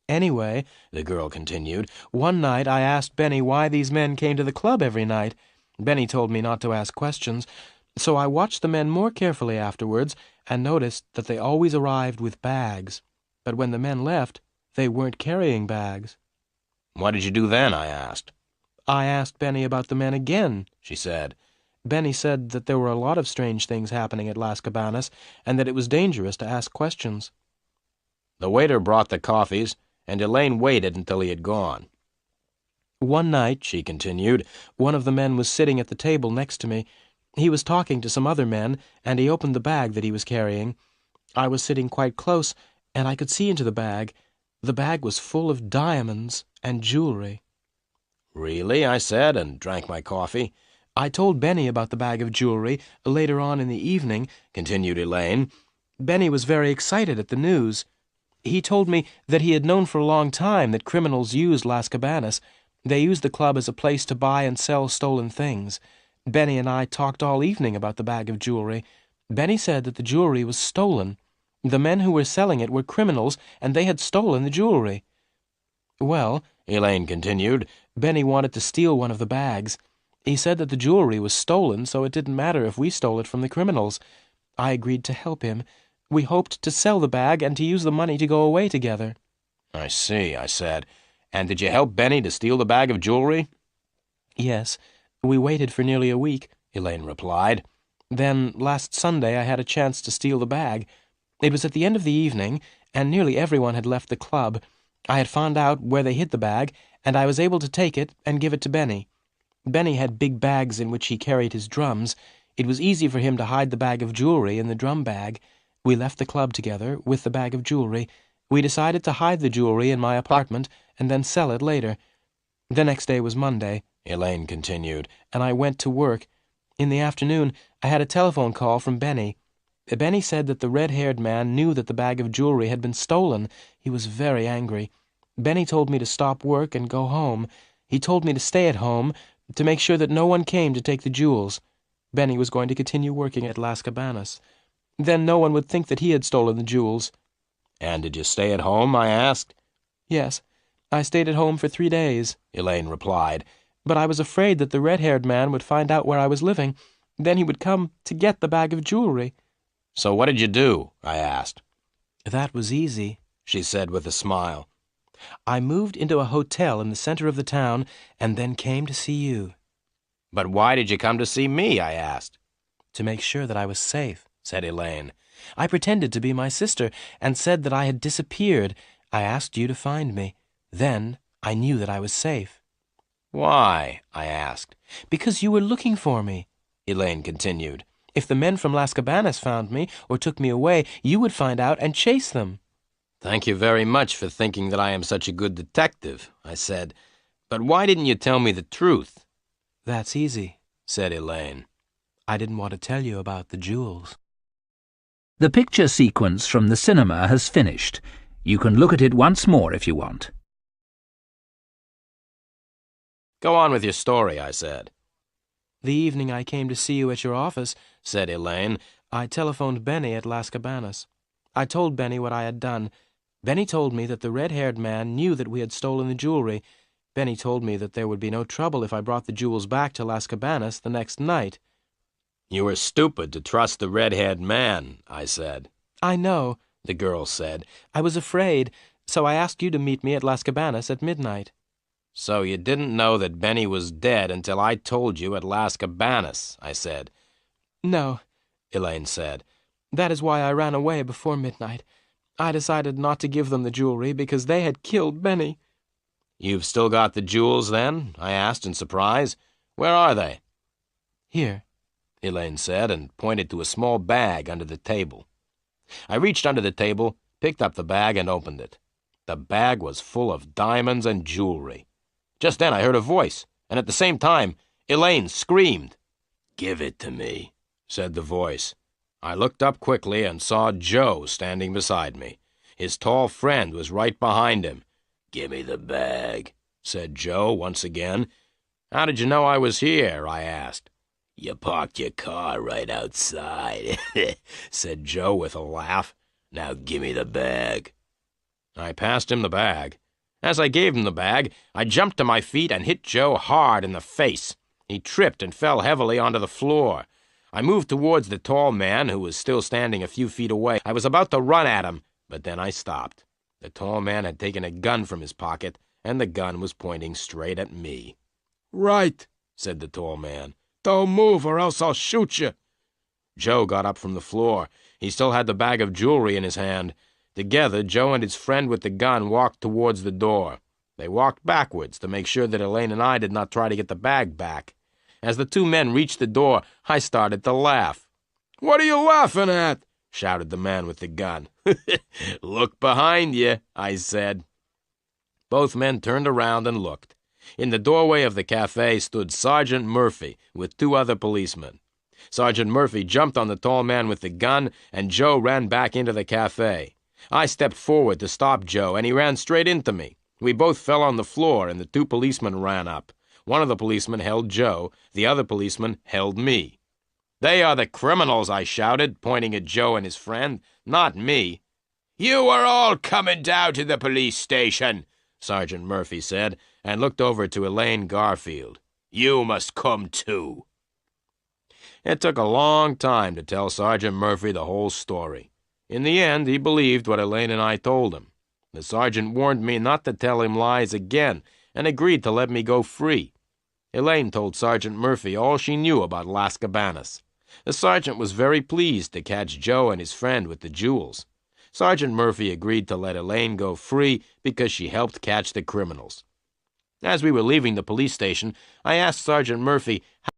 "Anyway," the girl continued, "one night I asked Benny why these men came to the club every night. Benny told me not to ask questions, so I watched the men more carefully afterwards and noticed that they always arrived with bags. But when the men left, they weren't carrying bags." "What did you do then?" I asked. "I asked Benny about the men again," she said. "Benny said that there were a lot of strange things happening at Las Cabanas and that it was dangerous to ask questions." The waiter brought the coffees, and Elaine waited until he had gone. "One night," she continued, "one of the men was sitting at the table next to me. He was talking to some other men, and he opened the bag that he was carrying. I was sitting quite close, and I could see into the bag. The bag was full of diamonds and jewelry." "Really?" I said, and drank my coffee. "I told Benny about the bag of jewelry later on in the evening," continued Elaine. "Benny was very excited at the news. He told me that he had known for a long time that criminals used Las Cabanas. They used the club as a place to buy and sell stolen things. Benny and I talked all evening about the bag of jewelry. Benny said that the jewelry was stolen. The men who were selling it were criminals, and they had stolen the jewelry. Well," Elaine continued, "Benny wanted to steal one of the bags. He said that the jewelry was stolen, so it didn't matter if we stole it from the criminals. I agreed to help him. We hoped to sell the bag and to use the money to go away together." "I see," I said. "And did you help Benny to steal the bag of jewelry?" "Yes. We waited for nearly a week," Elaine replied. "Then, last Sunday, I had a chance to steal the bag. It was at the end of the evening, and nearly everyone had left the club. I had found out where they hid the bag, and I was able to take it and give it to Benny. Benny had big bags in which he carried his drums. It was easy for him to hide the bag of jewelry in the drum bag. We left the club together with the bag of jewelry. We decided to hide the jewelry in my apartment and then sell it later. The next day was Monday, Elaine continued, and I went to work. In the afternoon, I had a telephone call from Benny. Benny said that the red-haired man knew that the bag of jewelry had been stolen. He was very angry. Benny told me to stop work and go home. He told me to stay at home, to make sure that no one came to take the jewels. Benny was going to continue working at Las Cabanas. Then no one would think that he had stolen the jewels. "And did you stay at home?" I asked. "Yes, I stayed at home for 3 days," Elaine replied. "But I was afraid that the red-haired man would find out where I was living. Then he would come to get the bag of jewelry." "So what did you do?" I asked. "That was easy," she said with a smile. "I moved into a hotel in the center of the town and then came to see you." "But why did you come to see me?" I asked. "To make sure that I was safe," said Elaine. "I pretended to be my sister and said that I had disappeared. I asked you to find me. Then I knew that I was safe." "Why?" I asked. "Because you were looking for me," Elaine continued. "If the men from Las Cabanas found me or took me away, you would find out and chase them." "Thank you very much for thinking that I am such a good detective," I said. "But why didn't you tell me the truth?" "That's easy," said Elaine. "I didn't want to tell you about the jewels." The picture sequence from the cinema has finished. You can look at it once more if you want. "Go on with your story," I said. "The evening I came to see you at your office," said Elaine, "I telephoned Benny at Las Cabanas. I told Benny what I had done. Benny told me that the red-haired man knew that we had stolen the jewelry. Benny told me that there would be no trouble if I brought the jewels back to Las Cabanas the next night." "You were stupid to trust the red-haired man," I said. "I know," the girl said. "I was afraid, so I asked you to meet me at Las Cabanas at midnight." "So you didn't know that Benny was dead until I told you at Las Cabanas," I said. "No," Elaine said. "That is why I ran away before midnight. I decided not to give them the jewelry because they had killed Benny." "You've still got the jewels, then?" I asked in surprise. "Where are they?" "Here," Elaine said, and pointed to a small bag under the table. I reached under the table, picked up the bag, and opened it. The bag was full of diamonds and jewelry. Just then I heard a voice, and at the same time, Elaine screamed. "Give it to me," said the voice. I looked up quickly and saw Joe standing beside me. His tall friend was right behind him. "Give me the bag," said Joe once again. "How did you know I was here?" I asked. "You parked your car right outside," said Joe with a laugh. "Now give me the bag." I passed him the bag. As I gave him the bag, I jumped to my feet and hit Joe hard in the face. He tripped and fell heavily onto the floor. I moved towards the tall man, who was still standing a few feet away. I was about to run at him, but then I stopped. The tall man had taken a gun from his pocket, and the gun was pointing straight at me. "Right," said the tall man. "Don't move or else I'll shoot you." Joe got up from the floor. He still had the bag of jewelry in his hand. Together, Joe and his friend with the gun walked towards the door. They walked backwards to make sure that Elaine and I did not try to get the bag back. As the two men reached the door, I started to laugh. "What are you laughing at?" shouted the man with the gun. "Look behind you," I said. Both men turned around and looked. In the doorway of the cafe stood Sergeant Murphy with 2 other policemen. Sergeant Murphy jumped on the tall man with the gun, and Joe ran back into the cafe. I stepped forward to stop Joe, and he ran straight into me. We both fell on the floor, and the 2 policemen ran up. One of the policemen held Joe. The other policeman held me. "They are the criminals," I shouted, pointing at Joe and his friend, "not me." "You are all coming down to the police station," Sergeant Murphy said, and looked over to Elaine Garfield. "You must come too." It took a long time to tell Sergeant Murphy the whole story. In the end, he believed what Elaine and I told him. The sergeant warned me not to tell him lies again, and agreed to let me go free. Elaine told Sergeant Murphy all she knew about Las Cabanas. The sergeant was very pleased to catch Joe and his friend with the jewels. Sergeant Murphy agreed to let Elaine go free because she helped catch the criminals. As we were leaving the police station, I asked Sergeant Murphy